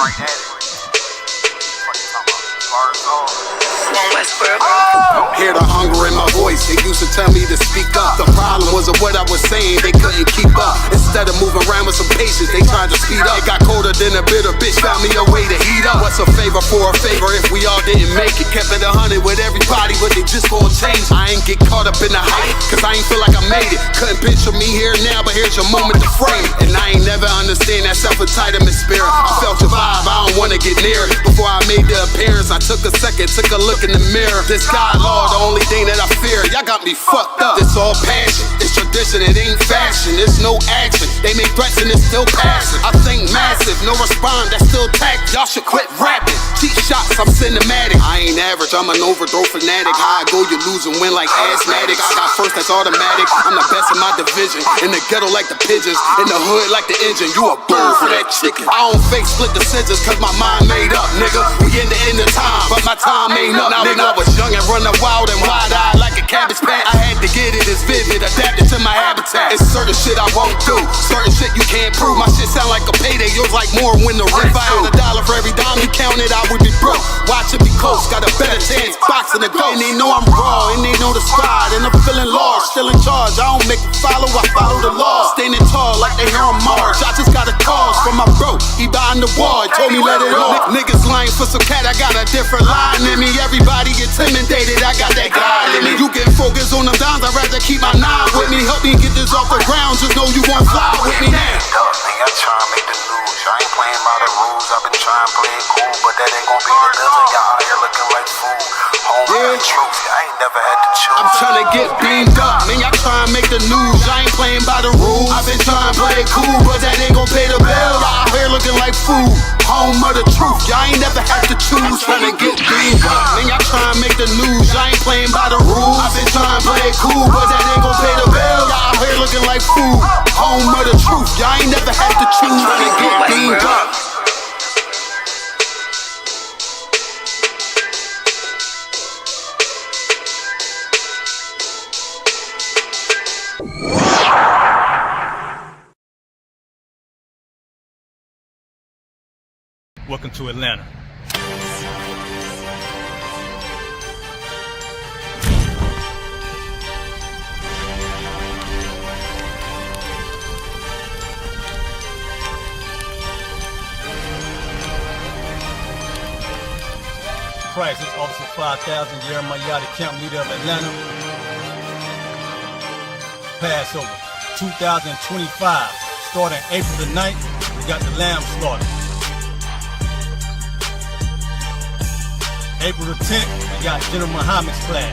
right at it. Hear the hunger in my voice, they used to tell me to speak up. The problem was what I was saying, they couldn't keep up. Instead of moving around with some patience, they tried to speed up. It got colder than a bitter bitch, found me a way to heat up. What's a favor for a favor if we all didn't make it? Kept it 100 with everybody, but they just gon' change. I ain't get caught up in the hype, cause I ain't feel like I made it. Couldn't picture me here now, but here's your moment to frame it. And I ain't never understand that self-entitlement spirit. I felt your vibe, I don't wanna get near it. Before I made the appearance, I took a second, took a look in the mirror. This God, Lord, the only thing that I fear. Y'all got me fucked up. This all passion, it's tradition, it ain't fashion. It's no action, they make threats and it's still passing. I think massive, no respond, that's still tact. Y'all should quit rapping. Cheap shots, I'm cinematic. I ain't average, I'm an overthrow fanatic. How I go, you lose and win like asthmatics. I got first, that's automatic. I'm the best in my division. In the ghetto like the pigeons, in the hood like the engine. You a bird for that chicken. I don't fake split decisions cause my mind made up, nigga. We in the end of time, but my time ain't up. Now, nigga, I was young and running wild and wide-eyed like a cabbage patch. I had to get it, it's vivid, adapted to my habitat. It's certain shit I won't do, certain shit you can't prove. My shit sound like a payday, yours like more when the rent. If I had $1 for every dime you counted, I would be broke. Watch it be close, got a better chance, boxing the ghost. And they know I'm raw, and they know the spot, and I'm feeling large, still in charge. I don't make it follow, I follow the law. Standing tall like they hear on March. I just got a call from my bro, he behind the wall, he told me let it off. Niggas lying for some cat, I got a different line in me. Everybody intimidated, I got that guy in me. You get focused on them dimes, I'd rather keep my nine with me. Help me get this off the ground, just know you won't fly with me now. I try to make the news, I ain't playing by the rules. I've been trying to play it cool, but that ain't gon' be the devil. Y'all out here looking like fool. Home with the truth, I ain't never had to choose. I'm trying to get beamed up, man, y'all trying to make the news. I ain't playing by the rules. I've been trying to play it cool, but that ain't gon' pay the bill. Y'all out here looking like fool. Home of the truth, y'all ain't never had to choose. Trying to get beamed up, man, y'all trying to make the news. I ain't playing by the rules. I've been trying to play it cool, but that ain't gon' pay the bill. Y'all out here looking like fool. Home of the truth, y'all ain't never had to choose. Trying to get beamed up. Welcome to Atlanta. Price is Officer 5000, Jeremiah, camp leader of Atlanta. Passover 2025, starting April the 9th, we got the lamb slaughter. April the 10th, we got General Muhammad's class.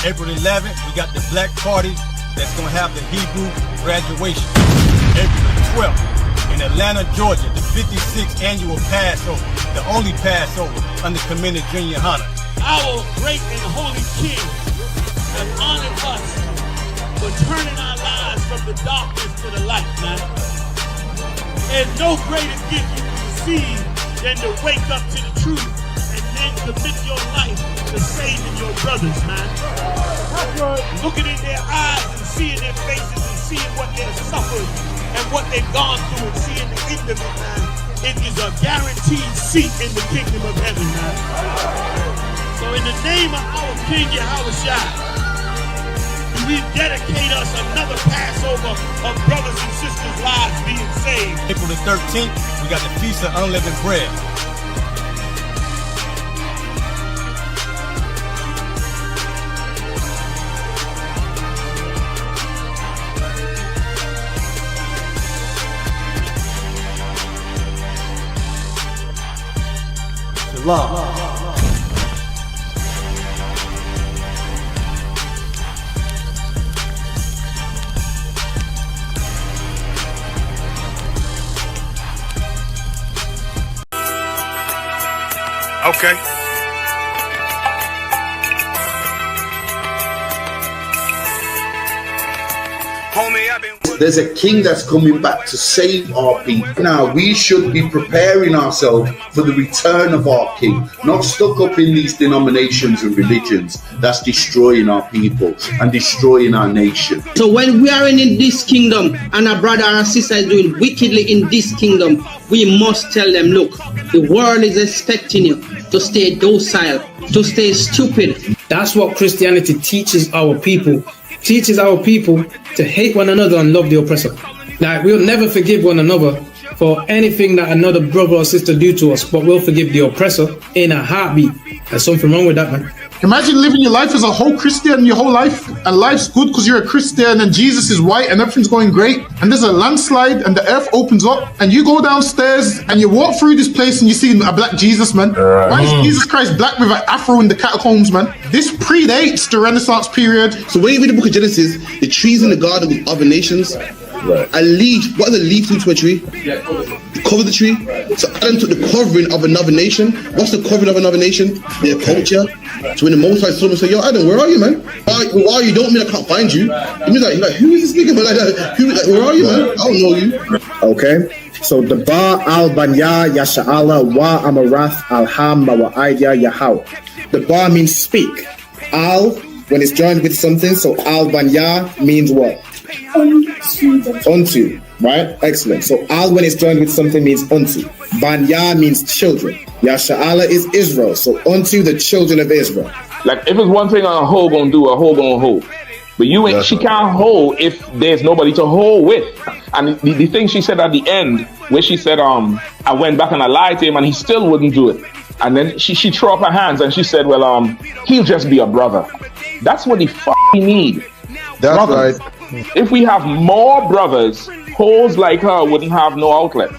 April the 11th, we got the black party that's gonna have the Hebrew graduation. April the 12th, in Atlanta, Georgia, the 56th annual Passover, the only Passover under Commander Junior Hunter. Our great and holy King has honored us for turning our lives from the darkness to the light, man. There's no greater gift you can receive than to wake up to the truth and then commit your life to saving your brothers, man. Looking in their eyes and seeing their faces and seeing what they've suffered and what they've gone through and seeing the end of it, man. It is a guaranteed seat in the kingdom of heaven, man. So in the name of our King Yahushua, we dedicate us another Passover of brothers and sisters' lives being saved. April the 13th, we got the Feast of Unleavened Bread. Shalom. Okay. Homie, I've been There's a king that's coming back to save our people. Now, we should be preparing ourselves for the return of our king, not stuck up in these denominations and religions that's destroying our people and destroying our nation. So when we are in this kingdom and a brother or a sister is doing wickedly in this kingdom, we must tell them, look, the world is expecting you to stay docile, to stay stupid. That's what Christianity teaches our people. Teaches our people to hate one another and love the oppressor. Like, we'll never forgive one another for anything that another brother or sister do to us, but we'll forgive the oppressor in a heartbeat. There's something wrong with that, man. Imagine living your life as a whole Christian your whole life, and life's good because you're a Christian and Jesus is white and everything's going great, and there's a landslide and the earth opens up and you go downstairs and you walk through this place and you see a black Jesus, man. Why is Jesus Christ black with an afro in the catacombs, man? This predates the Renaissance period. So when you read the book of Genesis, the trees in the garden with other nations, a leaf, what does a leaf do to a tree? Cover the tree. So Adam took the covering of another nation. What's the covering of another nation? Their culture. So when the Most High saw him, say, yo, Adam, where are you, man? Where are you? Don't mean I can't find you. It means like who is this nigga? But where are you, man? I don't know you. Okay. So the Ba al Banya Yasha'ala wa Amarath al Ham wa Aidya Yahweh. The Ba means speak. Al, when it's joined with something, so al Banya means what? Unto, right? Excellent. So al when it's joined with something means unto. Banya means children. Yasha'ala is Israel. So unto the children of Israel. Like if it's one thing a hoe gonna do, a hoe gonna hold. But you ain't, she can't hold if there's nobody to hold with. And the thing she said at the end, where she said, I went back and I lied to him and he still wouldn't do it. And then she threw up her hands and she said, well, he'll just be a brother. That's what he need. That's brothers. Right. If we have more brothers, hoes like her wouldn't have no outlet.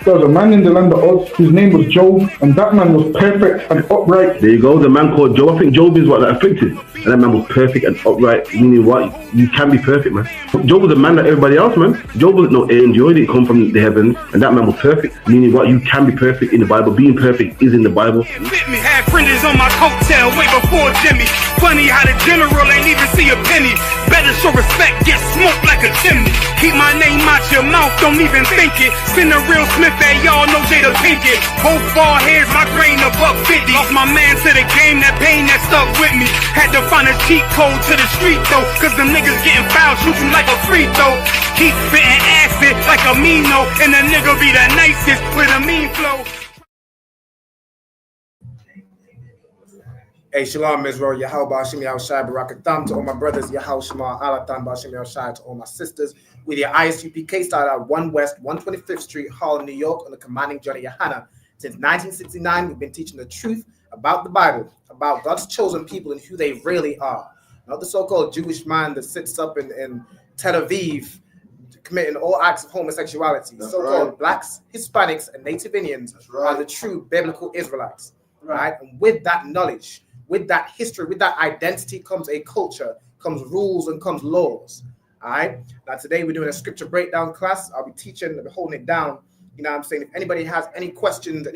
There was a man in the land of Oz, his name was Job, and that man was perfect and upright. There you go, the man called Job. I think Job is what that afflicted. And that man was perfect and upright, meaning what? You can be perfect, man. Job was a man like everybody else, man. Job wasn't no angel, he didn't come from the heavens, and that man was perfect, meaning what? You can be perfect in the Bible. Being perfect is in the Bible. Had printers on my coattail way before Jimmy. Funny how the general ain't even see a penny. Better show respect, get smoked like a chimney. Keep my name out your mouth, don't even think it. Send a real Smith at y'all know Jada Pinkett. Both ball heads, my grain a $1.50. Lost my man to the game, that pain that stuck with me. Had to find a cheat code to the street though, cause the niggas getting foul, shoot you like a free throw. Keep spitting acid like a Mino, and the nigga be the nicest with a mean flow. Hey, Shalom Israel, Yahweh Bashim Yahushai Barakatham to all my brothers, Yahweh Shema Alatan Bashim Yahushai to all my sisters. With your ISUPK started at 1 West 125th Street, Harlem, New York, on the commanding journey Yohana. Since 1969, we've been teaching the truth about the Bible, about God's chosen people and who they really are. Not the so-called Jewish man that sits up in Tel Aviv committing all acts of homosexuality. That's so-called blacks, Hispanics, and Native Indians are the true biblical Israelites. Right? And with that knowledge, with that history, with that identity comes a culture, comes rules, and comes laws. All right. Now today we're doing a scripture breakdown class. I'll be teaching, I'll be holding it down. You know what I'm saying? If anybody has any questions at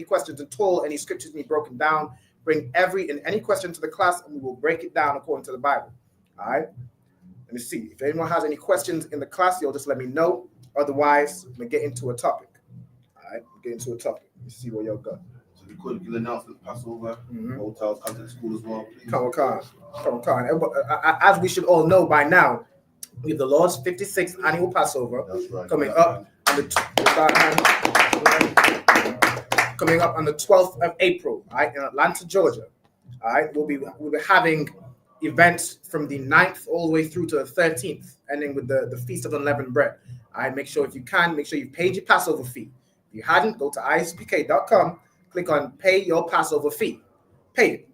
all, any scriptures need broken down, bring any question to the class and we will break it down according to the Bible. All right. Let me see. If anyone has any questions in the class, you'll just let me know. Otherwise, I'm gonna get into a topic. All right, get into a topic. Let me see what y'all got. You could give an announcement, Passover, hotels, come to the school as well. Come on. As we should all know by now, we have the Lord's 56th annual Passover coming up on the 12th of April, right, in Atlanta, Georgia. All right, we'll be having events from the 9th all the way through to the 13th, ending with the Feast of Unleavened Bread. All right, make sure you've paid your Passover fee. If you hadn't, go to ISUPK.com. Click on pay your Passover fee. Pay it.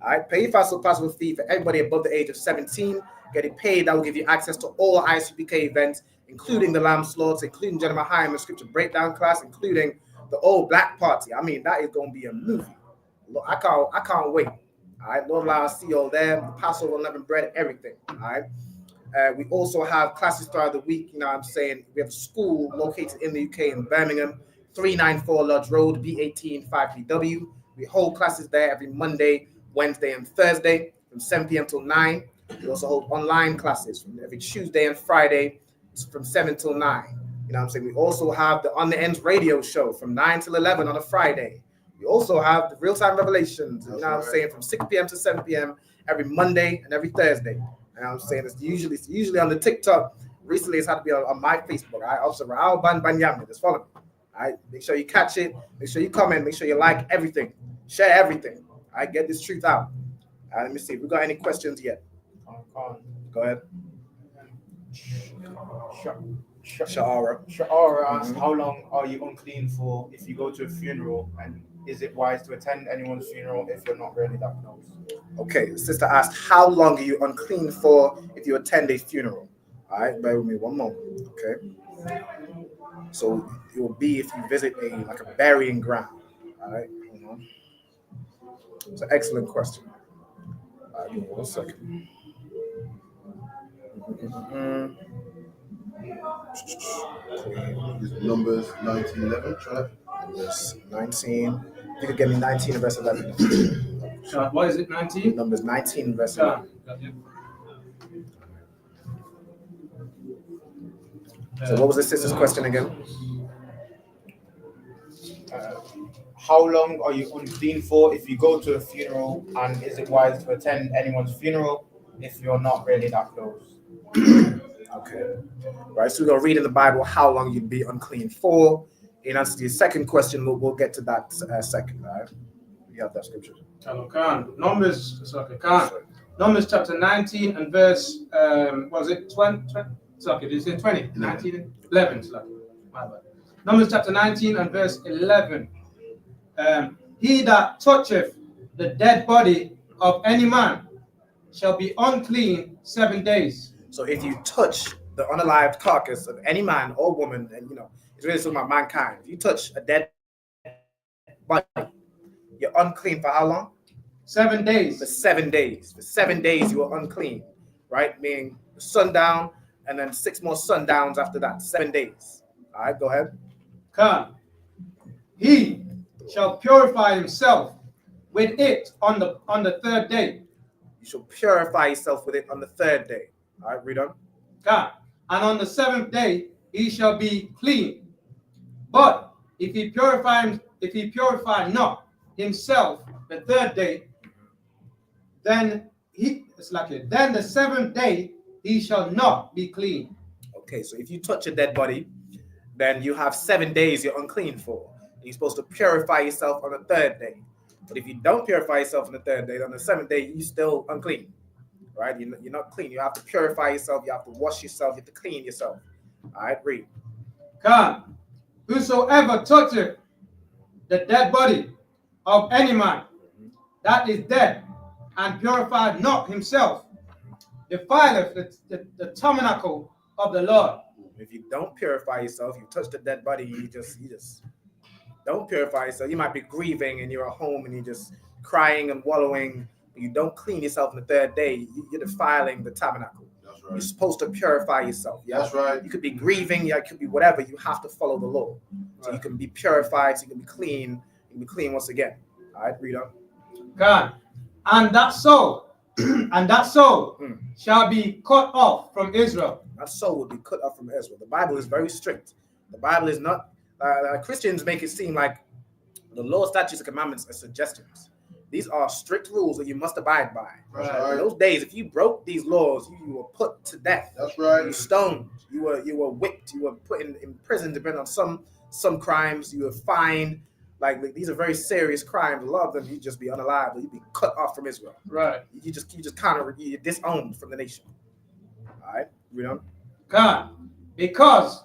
All right, pay your Passover fee for everybody above the age of 17. Get it paid. That will give you access to all ISUPK events, including the Lamb Slaughters, including Jeremiah Hyman Scripture Breakdown class, including the Old Black Party. I mean, that is going to be a movie. Look, I can't wait. All right, Lord, I'll see you all there. The Passover, unleavened bread, everything. All right. We also have classes throughout the week. You know what I'm saying? We have a school located in the UK in Birmingham. 394 Lodge Road, B18 5PW. We hold classes there every Monday, Wednesday, and Thursday from 7 p.m. till 9. We also hold online classes from every Tuesday and Friday, from 7 till 9. You know what I'm saying? We also have the On the Ends radio show from 9 till 11 on a Friday. We also have the Real Time Revelations, you know what I'm saying, from 6 p.m. to 7 p.m. every Monday and every Thursday. You know what I'm saying? It's usually on the TikTok. Recently, it's had to be on my Facebook. All right, Officer Raul Banyami. Just follow me. All right, make sure you catch it. Make sure you comment. Make sure you like everything. Share everything. All right, get this truth out. All right, let me see if we got any questions yet. Go ahead. Sha'ara asked, how long are you unclean for if you go to a funeral, and is it wise to attend anyone's funeral if you're not really that close? Okay, the sister asked, how long are you unclean for if you attend a funeral? All right, bear with me one moment. Okay, so it will be if you visit a burying ground. All right, it's an excellent question. All right, give me 1 second. Numbers 19:11. Numbers 19. You could give me 19 and verse 11. What is it, 19? Numbers 19 verse 11. So what was the sister's question again? How long are you unclean for if you go to a funeral, and is it wise to attend anyone's funeral if you're not really that close? Okay. Right, so we're going to read in the Bible how long you'd be unclean for. In answer to your second question, we'll get to that second. All right? You have that scripture. Numbers chapter 19 and verse, was it 20? Did you say 20? 19? 11. My bad. Numbers chapter 19 and verse 11. He that toucheth the dead body of any man shall be unclean 7 days. So if you touch the unalived carcass of any man or woman, and it's really talking about mankind. If you touch a dead body, you're unclean for how long? 7 days. For 7 days. For 7 days you are unclean, right? Meaning sundown and then 6 more sundowns after that. 7 days. All right, go ahead. He shall purify himself with it on the third day. You shall purify yourself with it on the third day. All right, read on. And on the 7th day he shall be clean. But if he purify not himself the third day, then the 7th day he shall not be clean. Okay, so if you touch a dead body, then you have 7 days you're unclean for. You're supposed to purify yourself on the third day. But if you don't purify yourself on the third day, on the 7th day, you're still unclean. Right? You're not clean. You have to purify yourself. You have to wash yourself. You have to clean yourself. All right, read. Whosoever toucheth the dead body of any man that is dead, and purified not himself, defileth the tabernacle of the Lord. If you don't purify yourself, you touch the dead body, you just don't purify yourself. You might be grieving and you're at home and you're just crying and wallowing. You don't clean yourself on the third day, you're defiling the tabernacle. That's right. You're supposed to purify yourself. Yeah? That's right. You could be grieving, it could be whatever. You have to follow the law. So you can be purified, so you can be clean. You can be clean once again. All right, read on. God. And that soul shall be cut off from Israel. That soul will be cut off from Israel. The Bible is very strict. The Bible is not, Christians make it seem like the law, statutes, and commandments are suggestions. These are strict rules that you must abide by. Right. In those days, if you broke these laws, you were put to death. That's right. You were stoned. You were whipped. You were put in prison, depending on some crimes. You were fined. Like these are very serious crimes. A lot of them, you'd just be unalive. You'd be cut off from Israel. Right. You just you're disowned from the nation. All right. Read on. Because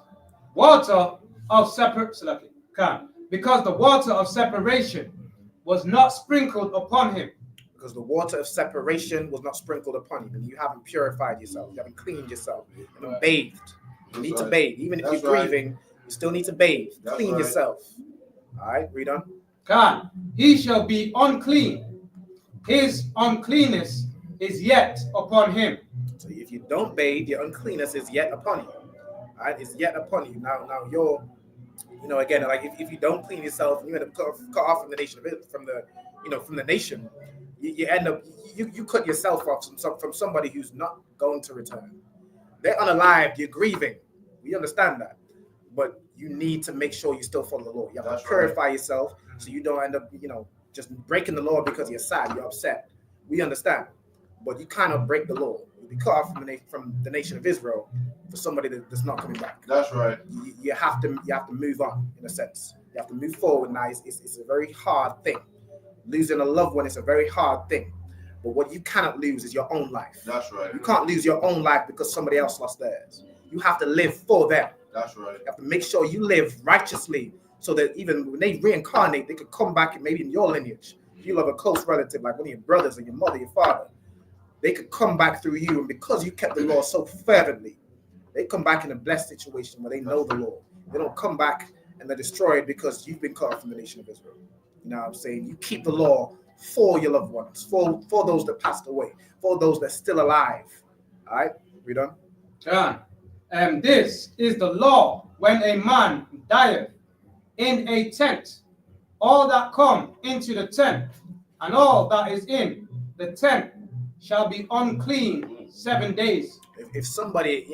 the water of separation was not sprinkled upon him. Because the water of separation was not sprinkled upon you. And you haven't purified yourself. You haven't cleaned yourself. You haven't bathed. You need to bathe. Even if you're grieving, you still need to bathe. Clean yourself. All right, read on. He shall be unclean. His uncleanness is yet upon him. So if you don't bathe, your uncleanness is yet upon you. All right, it's yet upon you. Now you're, again, like if you don't clean yourself, and you end up cut off from the nation of it, from the nation, you end up you cut yourself off from somebody who's not going to return. They're unalived. You're grieving. We understand that. But you need to make sure you still follow the law. You have to purify yourself so you don't end up, just breaking the law because you're sad, you're upset. We understand. But you cannot break the law. You'll be cut off from the nation of Israel for somebody that's not coming back. That's right. You have to move on, in a sense. You have to move forward now. It's a very hard thing. Losing a loved one is a very hard thing. But what you cannot lose is your own life. That's right. You can't lose your own life because somebody else lost theirs. You have to live for them. That's right. You have to make sure you live righteously so that even when they reincarnate, they could come back and maybe in your lineage. If you love a close relative, like one of your brothers or your mother, your father, they could come back through you. And because you kept the law so fervently, they come back in a blessed situation where they know the law. They don't come back and they're destroyed because you've been cut off from the nation of Israel. You know what I'm saying? You keep the law for your loved ones, for those that passed away, for those that are still alive. All right? We done? John. This is the law when a man dieth in a tent. All that come into the tent and all that is in the tent shall be unclean 7 days. If somebody,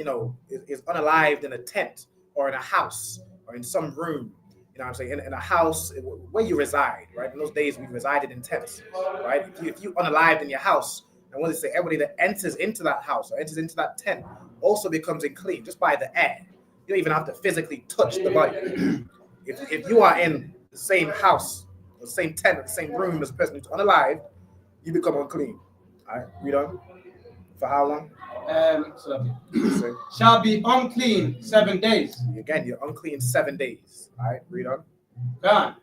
is unalived in a tent or in a house or in some room, you know what I'm saying, in a house where you reside, right? In those days, we resided in tents, right? If you unalived in your house, and what they say, everybody that enters into that house or enters into that tent also becomes unclean just by the air. You don't even have to physically touch the body. If you are in the same house, the same tent, or the same room as a person who's unalived, you become unclean. All right, read on. For how long? Shall be unclean 7 days. Again, you're unclean 7 days. All right, read on. God.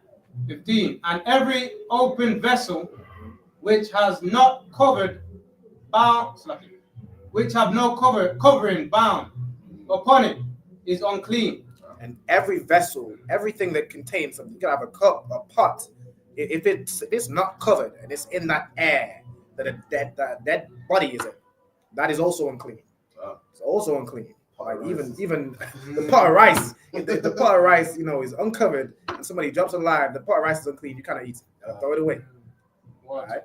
15. And every open vessel which has not covered bound, which have no covering bound upon it is unclean. And every vessel, everything that contains something, you can have a cup, a pot. If it's not covered and it's in that air that dead body is in, that is also unclean. It's also unclean. Like even the pot of rice, if the pot of rice, is uncovered and somebody drops it alive, the pot of rice is unclean. You cannot eat it. Throw it away. All right.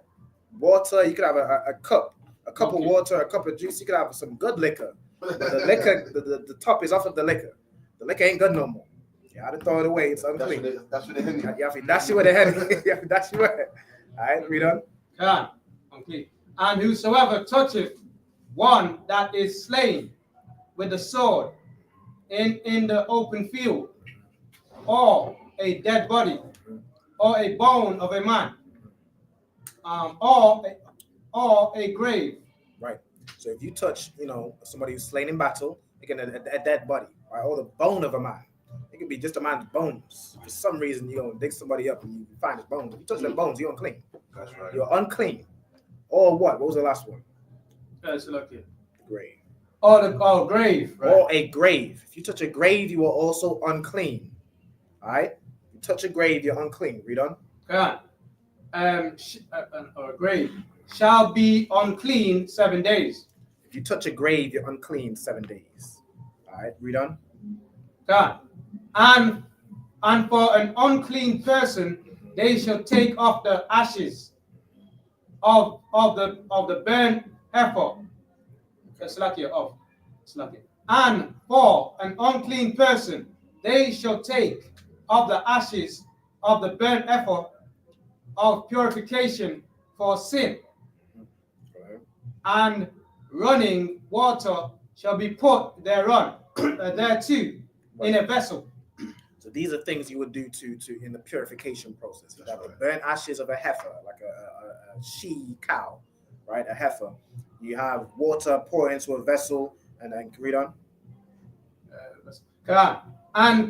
Water, you could have a cup of water, a cup of juice. You could have some good liquor. But the liquor, the top is off of the liquor. The liquor ain't good no more. You have to throw it away. It's unclean. That's what the Henny. You have to dash it with the Henny. You have to dash it with it. All right, read on. Unclean. And whosoever toucheth one that is slain with the sword in the open field, or a dead body, or a bone of a man, or a grave. Right. So if you touch, somebody who's slain in battle, again, a dead body, right, or the bone of a man, it could be just a man's bones. For some reason, you're gonna dig somebody up and you find his bones. If you touch them bones, you're unclean. That's right. You're unclean. Or what? What was the last one? Grave. Or grave. Right. Or a grave. If you touch a grave, you are also unclean. All right. You touch a grave, you're unclean. Read on. Or a grave shall be unclean 7 days. If you touch a grave, you're unclean 7 days. All right. Read on. And for an unclean person, they shall take off the ashes of the burnt heifer. And for an unclean person, they shall take of the ashes of the burnt heifer of purification for sin, and running water shall be put thereon, thereto, in a vessel. So these are things you would do to in the purification process. You have the burnt ashes of a heifer, like a she cow, right? A heifer. You have water poured into a vessel, and then read on. And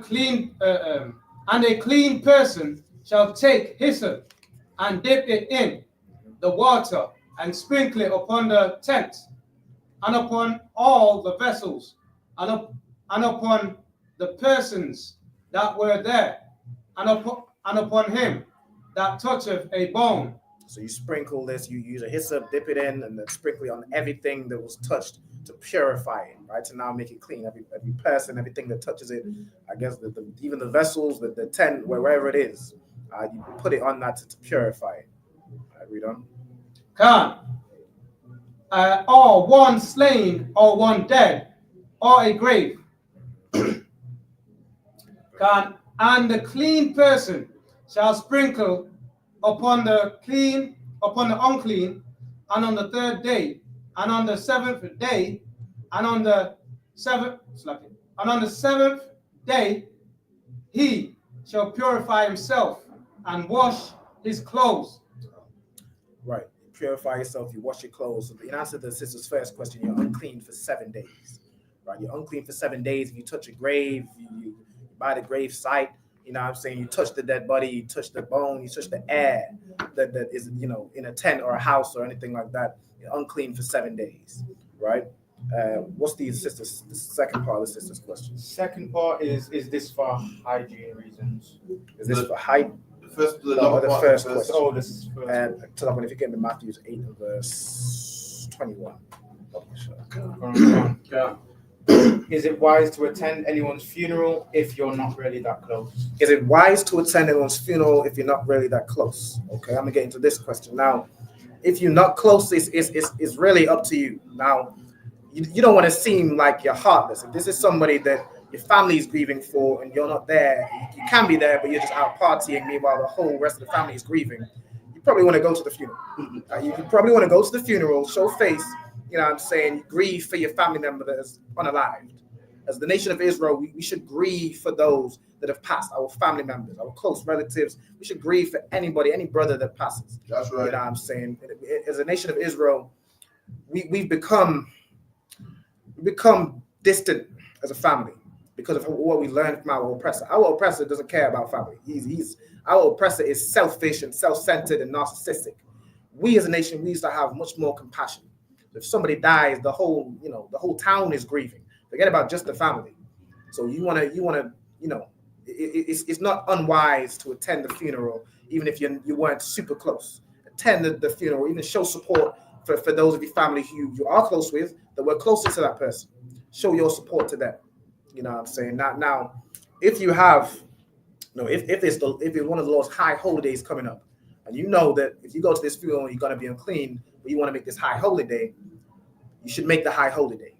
a clean person shall take hyssop and dip it in the water and sprinkle it upon the tent and upon all the vessels and upon the persons that were there and upon him that toucheth a bone. So you sprinkle this, you use a hyssop, dip it in, and then sprinkle it on everything that was touched to purify it, right? To now make it clean. Every person, everything that touches it, I guess even the vessels, the tent, wherever it is, you put it on that to purify it. Read on. Or one slain, or one dead, or a grave. And the clean person shall sprinkle upon the unclean, and on the third day, and on the seventh day, and on the seventh day, he shall purify himself and wash his clothes. Right. Purify yourself, you wash your clothes. In answer to the sister's first question, you're unclean for 7 days. Right? You're unclean for 7 days. If you touch a grave, you by the grave site, you know what I'm saying, you touch the dead body, you touch the bone, you touch the air that is, you know, in a tent or a house or anything like that, you're unclean for 7 days. Right? What's the second part of the sister's question? Second part is this for hygiene reasons? Is this for hygiene? The first question. question. Oh, this is first. To that one, if you get to Matthew 8 and verse 21. Is it wise to attend anyone's funeral if you're not really that close? Is it wise to attend anyone's funeral if you're not really that close? Okay, I'm gonna get into this question now. If you're not close, it's really up to you. Now, you don't want to seem like you're heartless. If this is somebody that your family is grieving for and you're not there, you can be there, but you're just out partying. Meanwhile, the whole rest of the family is grieving. You probably want to go to the funeral. You probably want to go to the funeral, show face. You know what I'm saying? Grieve for your family member that is unalived. As the nation of Israel, we should grieve for those that have passed, our family members, our close relatives. We should grieve for anybody, any brother that passes. That's right. You know what I'm saying? As a nation of Israel, we've become distant as a family because of what we learned from our oppressor. Our oppressor doesn't care about family. Our oppressor is selfish and self-centered and narcissistic. We as a nation, we used to have much more compassion. If somebody dies, the whole town is grieving. Forget about just the family. So you want to, it's not unwise to attend the funeral, even if you weren't super close. Attend the funeral, even show support for those of your family who you are close with, that were closer to that person. Show your support to them. You know what I'm saying? Now, if you have, if it's one of the Lord's high holidays coming up, and you know that if you go to this funeral you're going to be unclean, but you want to make this high holy day, you should make the high holy day.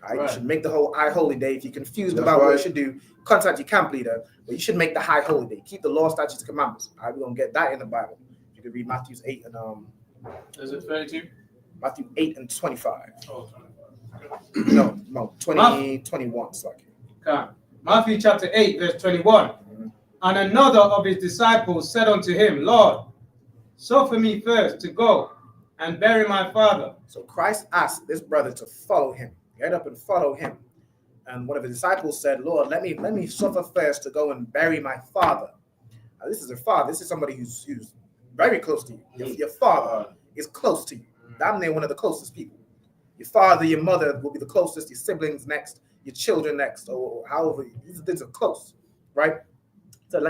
All right? You should make the whole high holy day. If you're confused about what you should do, contact your camp leader, but you should make the high holy day. Keep the law, statutes, commandments. All right, we're going to get that in the Bible. You can read Matthew 8 and Is it 32? Matthew 8 and 25. Oh, no, 20, 21. Sorry. Okay. Matthew chapter 8, verse 21. And another of his disciples said unto him, Lord, suffer me first to go and bury my father. So Christ asked this brother to follow him. Get up and follow him. And one of the disciples said, Lord, let me suffer first to go and bury my father. Now, this is a father. This is somebody who's very close to you. Your father is close to you. Damn near one of the closest people. Your father, your mother will be the closest, your siblings next, your children next, or however. These things are close, right? So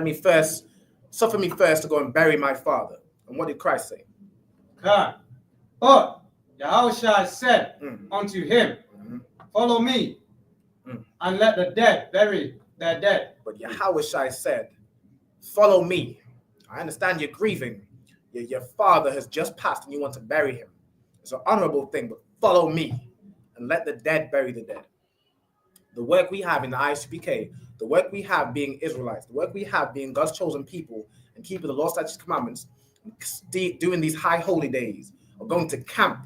suffer me first to go and bury my father. And what did Christ say? God. But Yahushua said unto him, follow me, and let the dead bury their dead. But Yahushua said, follow me. I understand you're grieving. Your father has just passed and you want to bury him. It's an honorable thing, but follow me and let the dead bury the dead. The work we have in the ISUPK, the work we have being Israelites, the work we have being God's chosen people and keeping the law, statutes, commandments, doing these high holy days or going to camp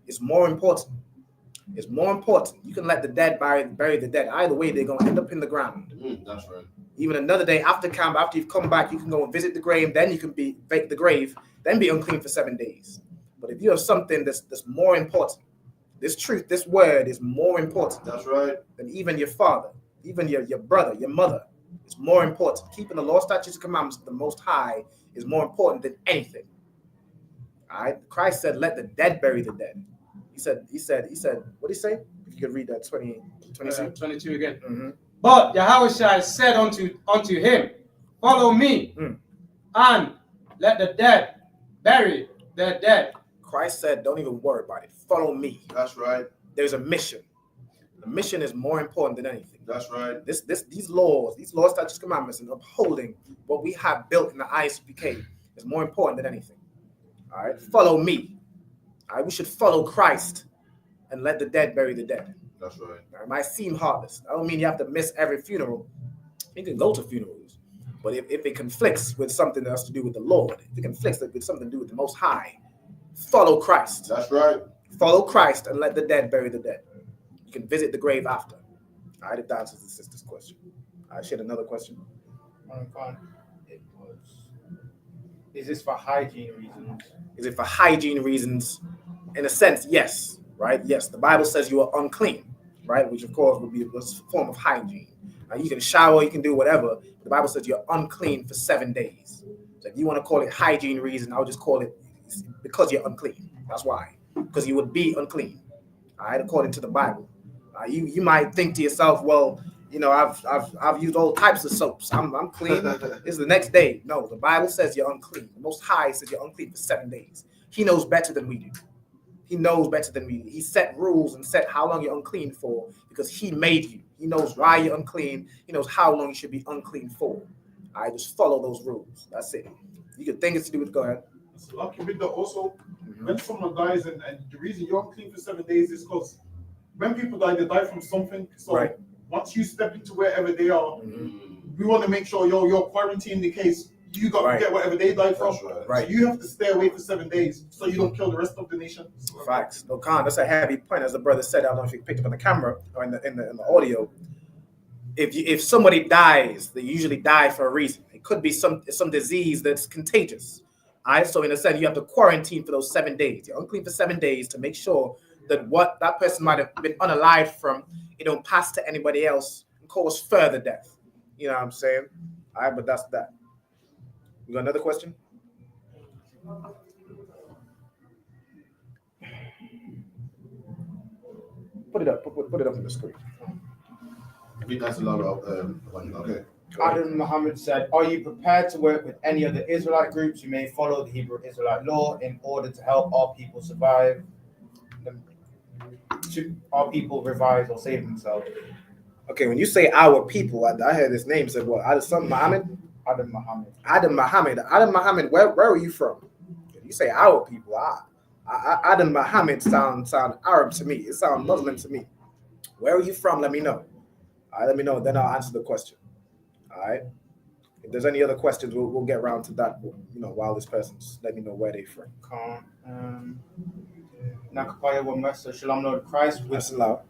is more important. It's more important. You can let the dead bury the dead. Either way, they're going to end up in the ground. That's right. Even another day after camp, after you've come back, you can go and visit the grave. Then you can bake the grave, then be unclean for 7 days. But if you have something that's more important, this truth, this word is more important. That's right. Than even your father, even your brother, your mother. It's more important. Keeping the law, statutes, and commandments of the Most High is more important than anything. All right. Christ said, "Let the dead bury the dead." He said. What did he say? If you could read that 22 again. But Yahushua said unto him, follow me, and let the dead bury their dead. Christ said, don't even worry about it. Follow me. That's right. There's a mission. The mission is more important than anything. That's right. These laws, statutes, commandments, and upholding what we have built in the ISUPK is more important than anything. All right. Follow me. All right. We should follow Christ and let the dead bury the dead. That's right. It might seem heartless. I don't mean you have to miss every funeral, You can go to funerals, but if it conflicts with something that has to do with the Lord, if it conflicts with something to do with the Most High, follow Christ. That's right. Follow Christ and let the dead bury the dead. You can visit the grave after. All right, if that answers the sister's question. I shared another question. It was. Is this for hygiene reasons? Is it for hygiene reasons? In a sense, yes. Right? Yes. The Bible says you are unclean, right? Which of course would be a form of hygiene. Now, you can shower, you can do whatever. The Bible says you're unclean for 7 days. So if you want to call it hygiene reason, I'll just call it because you're unclean. That's why. Because you would be unclean. All right, according to the Bible. You might think to yourself, well, you know, I've used all types of soaps. I'm clean. It's the next day. No, the Bible says you're unclean. The Most High says you're unclean for 7 days. He knows better than we do. He knows better than we do. He set rules and set how long you're unclean for because he made you. He knows why you're unclean. He knows how long you should be unclean for. All right, just follow those rules. That's it. You can think it's to do with, go ahead. So lucky with that also, when someone dies and the reason you're unclean for 7 days is because when people die, they die from something. So once you step into wherever they are, we want to make sure you're quarantined in case you got to get whatever they died from. Right. So you have to stay away for 7 days so you don't kill the rest of the nation. Facts. No, Khan, that's a heavy point. As the brother said, I don't know if you picked up on the camera or in the audio. If somebody dies, they usually die for a reason. It could be some disease that's contagious. All right. So in a sense, you have to quarantine for those 7 days. You're unclean for 7 days to make sure that what that person might have been unalived from, it don't pass to anybody else and cause further death. You know what I'm saying? All right, but that's that. You got another question? Put it up. Put it up on the screen. I think that's a lot of okay. Adam Muhammad said, are you prepared to work with any other Israelite groups who may follow the Hebrew Israelite law in order to help our people survive, to our people revise or save themselves? Okay, when you say our people, I heard his name said what? Adam Muhammad? Adam Muhammad. Adam Muhammad. Adam Muhammad, where are you from? You say our people. Adam Muhammad sound Arab to me. It sounds Muslim to me. Where are you from? Let me know. All right, let me know. Then I'll answer the question. All right. If there's any other questions, we'll get around to that. You know, while this person's let me know where they from. Nakapaya One West said, Shalom Lord Christ. That's loud.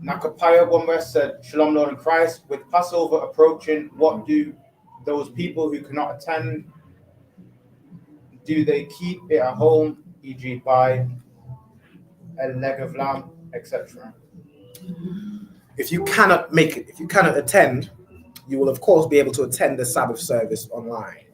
Nakapaya One West said, Shalom Lord and Christ. With Passover approaching, what do those people who cannot attend, do they keep it at home, e.g. buy a leg of lamb, etc.? If you cannot make it, if you cannot attend, you will of course be able to attend the Sabbath service online.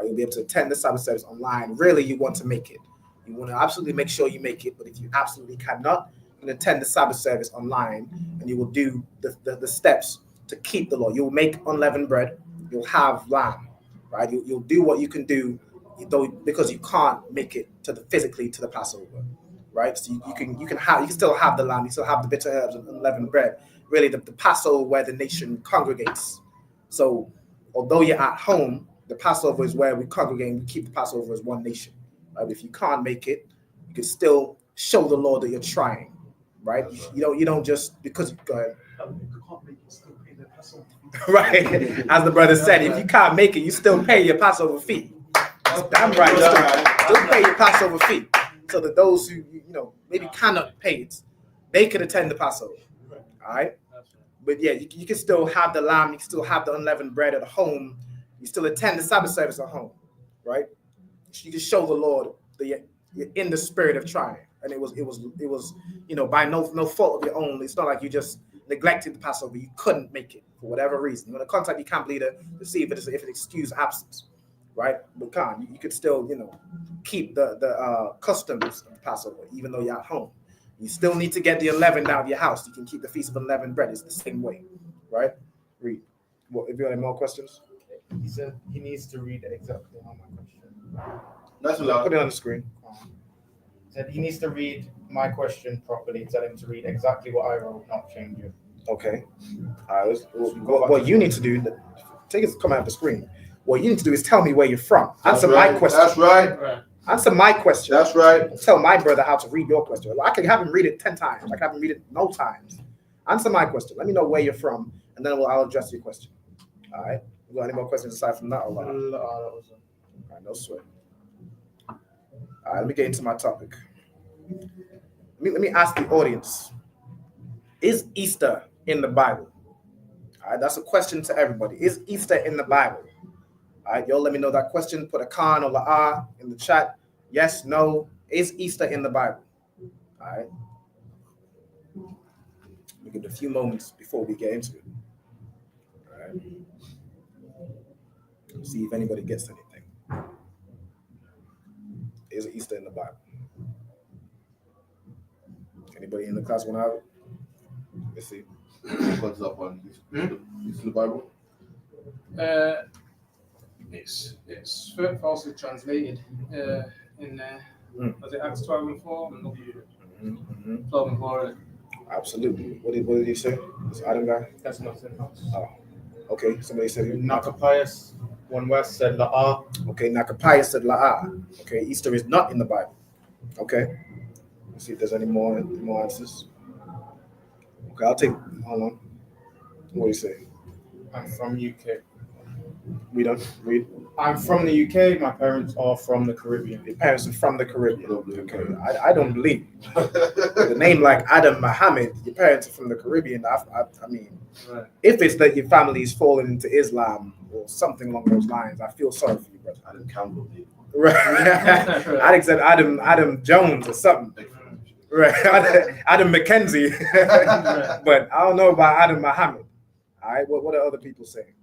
You'll be able to attend the Sabbath service online. Really, you want to make it. You want to absolutely make sure you make it, but if you absolutely cannot, you can attend the Sabbath service online, and you will do the steps to keep the law. You'll make unleavened bread. You'll have lamb, right? You'll do what you can do, though, because you can't make it physically to the Passover, right? So you can still have the lamb. You still have the bitter herbs and unleavened bread. Really, the Passover where the nation congregates. So although you're at home, the Passover is where we congregate and we keep the Passover as one nation. Right? If you can't make it, you can still show the Lord that you're trying, right? You don't just because go ahead. Right, as the brother said, if you can't make it, you still pay your Passover fee. Damn right, still pay your Passover fee, so that those who maybe cannot pay it, they could attend the Passover. All right, but yeah, you can still have the lamb, you can still have the unleavened bread at home, you still attend the Sabbath service at home, right? You can show the Lord that you're in the spirit of trying, and it was by no fault of your own. It's not like you just neglected the Passover, you couldn't make it for whatever reason. When the contact, you can't believe the deceive it if it excuse absence, right? But you could still keep the customs of the Passover even though you're at home. You still need to get the unleavened out of your house. You can keep the feast of unleavened bread. It's the same way, right? Read. Well, if you have any more questions, he said he needs to read exactly how my question. That's allowed. Put it on the screen. Said he needs to read my question properly. Tell him to read exactly what I wrote, not change it. Okay. What you need to do, take it, come out of the screen. What you need to do is tell me where you're from. Answer my question. That's right. Answer my question. That's right. Tell my brother how to read your question. I can have him read it 10 times. I can have him read it no times. Answer my question. Let me know where you're from, and then I'll address your question. All right. You got any more questions aside from that? Or what? All right, no sweat. All right, let me get into my topic. Let me ask the audience: is Easter in the Bible? All right, that's a question to everybody. Is Easter in the Bible? All right, y'all let me know that question. Put a con or a in the chat. Yes, no. Is Easter in the Bible? All right. We give it a few moments before we get into it. All right. See if anybody gets anything. Is Easter in the Bible? Anybody in the class want to have it? Let's see. What's up on Easter in the Bible? It's falsely translated in was it Acts 12 and 4? 12 and 4. Absolutely. What did he say? This Adam guy? That's nothing else. Oh, okay. Somebody said Nakapias, one West said La'ah. Okay, Nakapias said La'ah. Okay, Easter is not in the Bible. Okay. Let's see if there's any more answers. Okay, I'll take. Hold on. What do you say? I'm from UK. Read. I'm from the UK. My parents are from the Caribbean. Your parents are from the Caribbean. Okay, I don't believe. With a name like Adam Muhammad, your parents are from the Caribbean. I mean, right. If it's that your family is falling into Islam or something along those lines, I feel sorry for you, brother. Adam Campbell. Right. I'd said Adam Jones or something. Right. Adam McKenzie. But I don't know about Adam Muhammad. All right. What are other people saying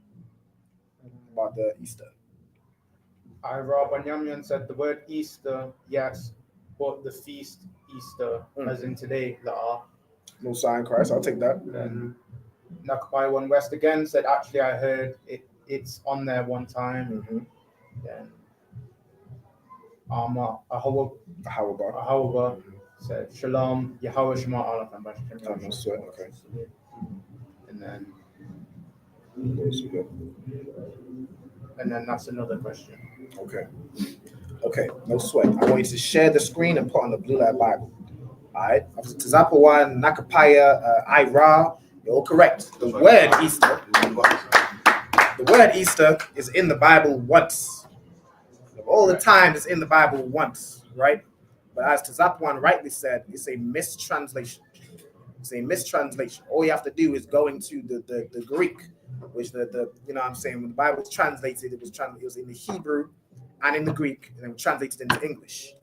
about the Easter? Ira Banyamyan said the word Easter, yes, but the feast Easter, as in today, La'ah. No sign Christ. I'll take that. Then Nakapai One West again said, actually, I heard it's on there one time. Then Ahawa said, Shalom, Yahweh Shema Allah. Okay. And then that's another question. Okay, no sweat. I want you to share the screen and put on the Blue Light Bible. All right. Tazapawan, Nakapaya, Ira, you're all correct. The word Easter is in the Bible once. Of all the times it's in the Bible once, right? But as Tazapawan rightly said, it's a mistranslation. It's a mistranslation. All you have to do is go into the Greek, which the you know what I'm saying, when the Bible was translated, it was in the Hebrew and in the Greek, and then translated into English.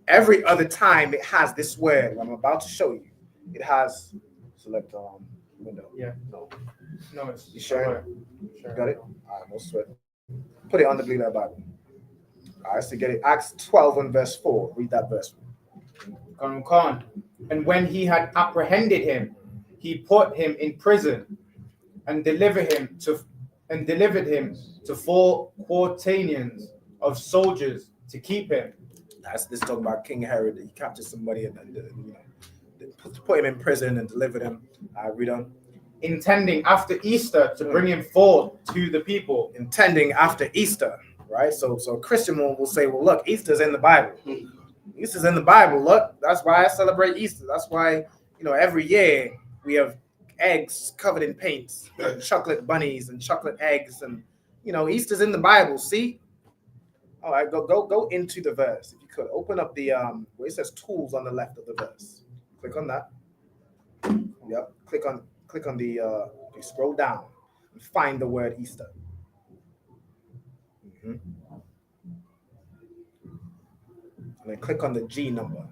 Every other time it has this word I'm about to show you. It has select window. Yeah. No, it's you sure? You got it? All right, no sweat. Put it on the Blue Letter Bible. All right, so get it. Acts 12 and verse 4. Read that verse. And when he had apprehended him, he put him in prison and delivered him to 4 quaternions of soldiers to keep him. This talking about King Herod. He captured somebody and put him in prison and delivered him. Read on. Intending after Easter to bring him forth to the people. Intending after Easter, right? So a Christian one will say, well, look, Easter's in the Bible. Easter's in the Bible. Look, that's why I celebrate Easter. That's why, every year we have eggs covered in paint and chocolate bunnies and chocolate eggs. And, Easter's in the Bible. See? All right, go into the verse. If you could, open up the, where it says tools on the left of the verse. Click on that. Yep. Click on the, scroll down and find the word Easter. And then click on the G number.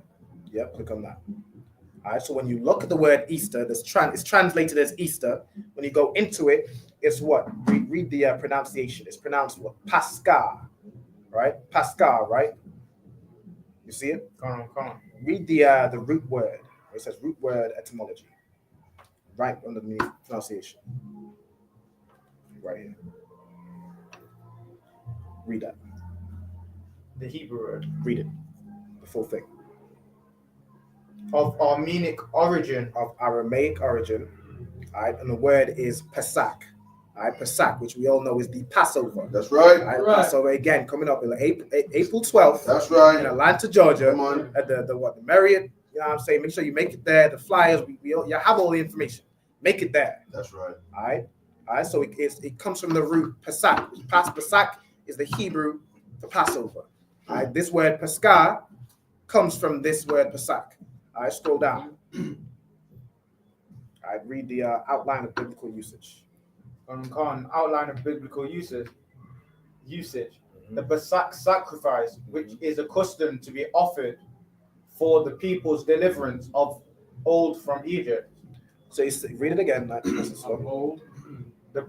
Yep, click on that. All right, so when you look at the word Easter, it's translated as Easter. When you go into it, it's what? Read the pronunciation. It's pronounced what? Pascha, right? Pascha, right? You see it? Come on. Read the root word. It says root word etymology. Right underneath pronunciation. Right here. Read that. The Hebrew word. Read it. The full thing. Of Armenic origin. Of Aramaic origin. All right, and the word is Pesach. All right, Pesach, which we all know is the Passover. That's right. All right, Passover again coming up in April 12th. That's right. In Atlanta, Georgia. Come on. At the Marriott. You know what I'm saying? Make sure you make it there. The flyers, you have all the information. Make it there. That's right. All right. All right, so it comes from the root Pesach. Pesach is the Hebrew for Passover. All right, this word Pascha comes from this word Pesach. All right, scroll down. I read the outline of biblical usage. Outline of biblical usage. The Pesach sacrifice, which is accustomed to be offered for the people's deliverance of old from Egypt. So you read it again. The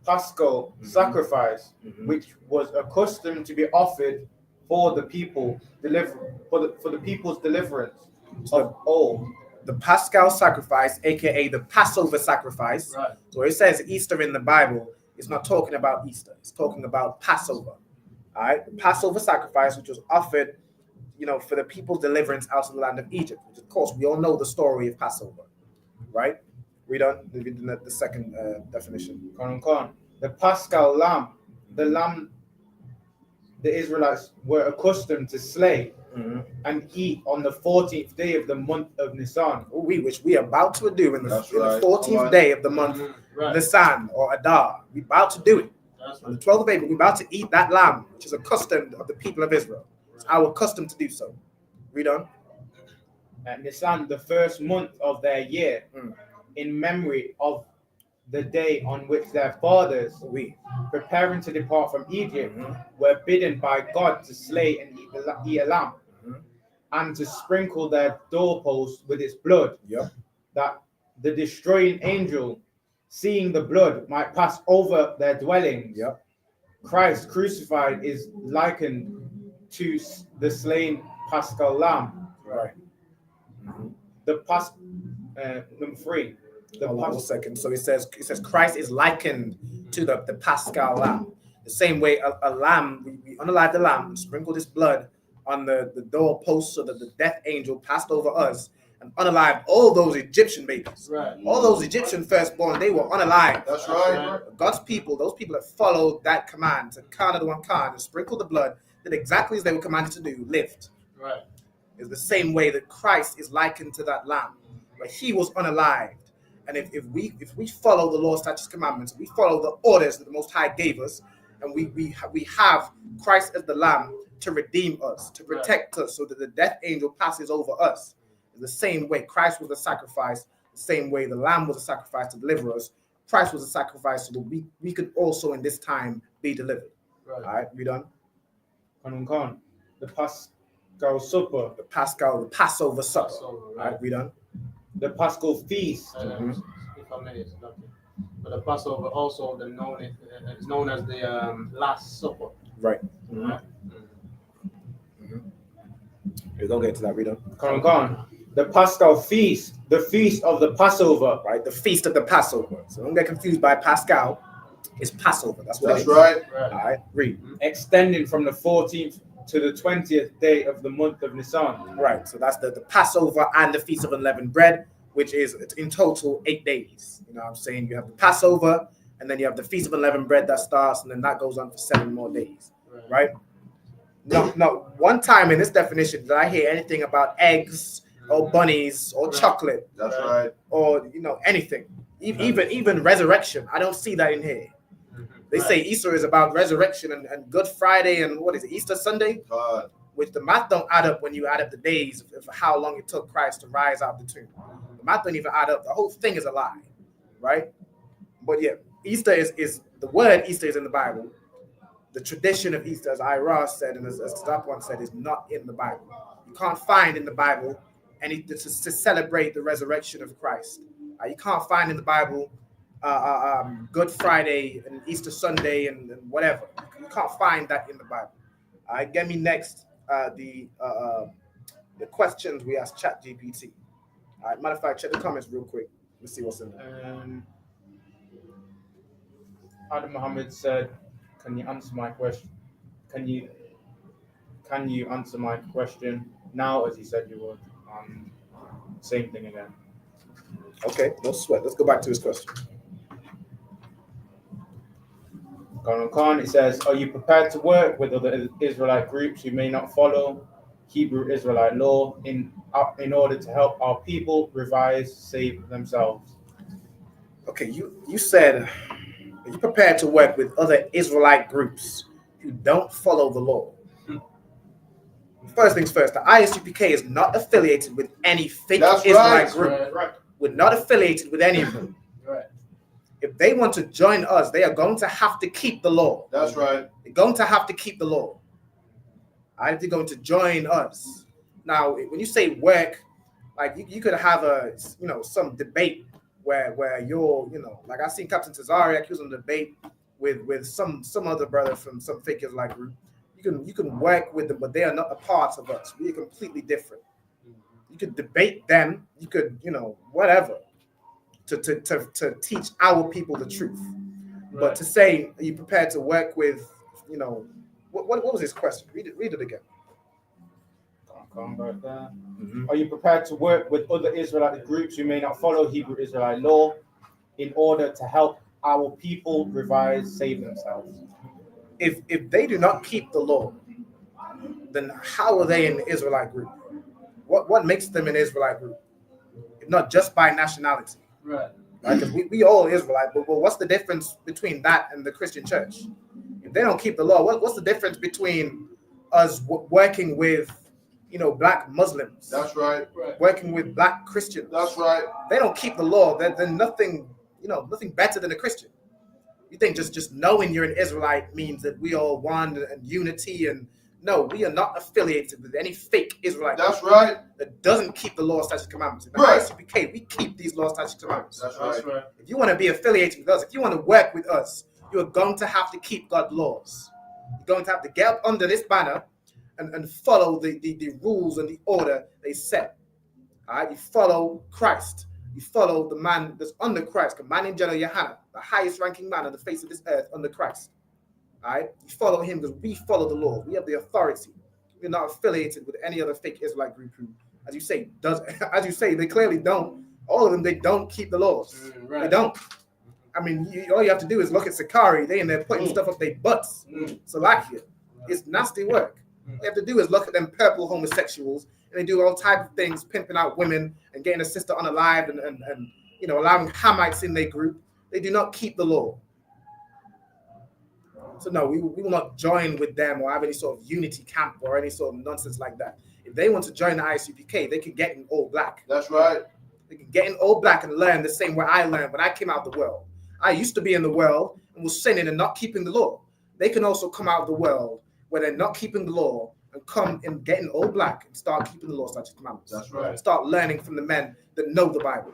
Paschal sacrifice, which was accustomed to be offered for the people for the people's deliverance of old. The Paschal sacrifice, aka the Passover sacrifice. Right. So it says Easter in the Bible. It's not talking about Easter. It's talking about Passover. All right, the Passover sacrifice, which was offered, for the people's deliverance out of the land of Egypt. Which, of course, we all know the story of Passover, right? Read on the second definition. The Paschal lamb, the lamb the Israelites were accustomed to slay and eat on the 14th day of the month of Nisan. Which we are about to do in the 14th day of the month Nisan or Adar. We're about to do it. On the 12th of April, we're about to eat that lamb, which is a custom of the people of Israel. It's our custom to do so. Read on. Nisan, the first month of their year, in memory of the day on which their fathers, preparing to depart from Egypt, were bidden by God to slay and eat a lamb, and to sprinkle their doorposts with its blood, that the destroying angel, seeing the blood, might pass over their dwellings. Christ crucified is likened to the slain Paschal lamb. Right. The number 3. Hold on 1 second. So it says Christ is likened to the Paschal lamb. The same way a lamb, we unalive the lamb, sprinkle this blood on the doorpost so that the death angel passed over us and unalive all those Egyptian babies. Right. All those Egyptian firstborn, they were unalive. That's right. God's people, those people that followed that command to count the one kind and sprinkle the blood, did exactly as they were commanded to do, lived. Right. It's the same way that Christ is likened to that lamb, but he was unalived. And if we follow the law, statutes, commandments, we follow the orders that the Most High gave us, and we have Christ as the lamb to redeem us, to protect us, so that the death angel passes over us. In the same way, Christ was a sacrifice, the same way the lamb was a sacrifice to deliver us, Christ was a sacrifice so that we could also in this time be delivered. Right. All right, we done? The Paschal supper. The Passover supper. All right, we done? The Paschal feast. If I may, but the Passover also is known as the Last Supper. Right. We're gonna get to that. Read on. The Paschal feast, the feast of the Passover. Right, the feast of the Passover. So don't get confused by Pascal. It's Passover. That's what it is. Right. All right, read. Extending from the 14th to the 20th day of the month of Nisan. Right, so that's the Passover and the Feast of Unleavened Bread, which is in total 8 days. You know what I'm saying? You have the Passover, and then you have the Feast of Unleavened Bread that starts, and then that goes on for 7 more days. Right? No, one time in this definition did I hear anything about eggs or bunnies or chocolate. That's right. Or, anything. Even resurrection. I don't see that in here. They say Easter is about resurrection and Good Friday and what is it, Easter Sunday? Which the math don't add up when you add up the days of how long it took Christ to rise out of the tomb. The math don't even add up. The whole thing is a lie, right? But yeah, Easter is the word Easter is in the Bible. The tradition of Easter, as Ira said and as Stopone said, is not in the Bible. You can't find in the Bible anything to celebrate the resurrection of Christ. You can't find in the Bible Good Friday and Easter Sunday and whatever. You can't find that in the Bible. Get me next the questions we asked ChatGPT. All right, matter of fact, check the comments real quick. Let's see what's in there. Adam Muhammad said, "Can you answer my question? Can you answer my question now, as you said you would?" Same thing again. Okay, no sweat. Let's go back to his question. Khan, it says, "Are you prepared to work with other Israelite groups who may not follow Hebrew Israelite law in order to help our people revise, save themselves?" Okay, you said you prepared to work with other Israelite groups who don't follow the law. First things first, the ISUPK is not affiliated with any fake Israelite group. Right. We're not affiliated with any of them. Right. If they want to join us, they are going to have to keep the law. That's right. They're going to have to keep the law. They're going to join us. Now, when you say work, like you could have some debate where you're, like I seen Captain Tazariak, he was on a debate with some other brother from some fake Israelite group. You can work with them, but they are not a part of us. We are completely different. You could debate them. You could, whatever, to teach our people the truth. Right. But to say, are you prepared to work with, what was his question? Read it again. Are you prepared to work with other Israelite groups who may not follow Hebrew Israelite law in order to help our people revise, save themselves? If they do not keep the law, then how are they an Israelite group? What makes them an Israelite group? If not just by nationality. Right. Because we all Israelite, but what's the difference between that and the Christian church? If they don't keep the law, what's the difference between us working with, black Muslims? That's right. Working with black Christians. That's right. They don't keep the law. They're nothing, nothing better than a Christian. You think just knowing you're an Israelite means that we all one and unity? And no, we are not affiliated with any fake Israelite. That's right. That doesn't keep the law, statutes, and commandments. In the Right. ISUPK, we keep these law, statutes, and commandments. That's right. If you want to be affiliated with us, if you want to work with us, you are going to have to keep God's laws. You're going to have to get up under this banner and follow the rules and the order they set. All right, you follow Christ. You follow the man that's under Christ, commanding General Yohanan, the highest ranking man on the face of this earth under Christ. All right, you follow him because we follow the law. We have the authority. We're not affiliated with any other fake Israelite group who, as you say, they clearly don't. All of them, they don't keep the laws. Right. They don't. I mean, all you have to do is look at Sakari. They in there putting stuff up their butts. Salakia. It's nasty work. All you have to do is look at them purple homosexuals, and they do all types of things, pimping out women and getting a sister unalive and allowing Hamites in their group. They do not keep the law. So no, we will not join with them or have any sort of unity camp or any sort of nonsense like that. If they want to join the ISUPK, they can get in all black. That's right. They can get in all black and learn the same way I learned when I came out of the world. I used to be in the world and was sinning and not keeping the law. They can also come out of the world where they're not keeping the law and come and get in all black and start keeping the law, statutes, and commandments. That's right. Start learning from the men that know the Bible.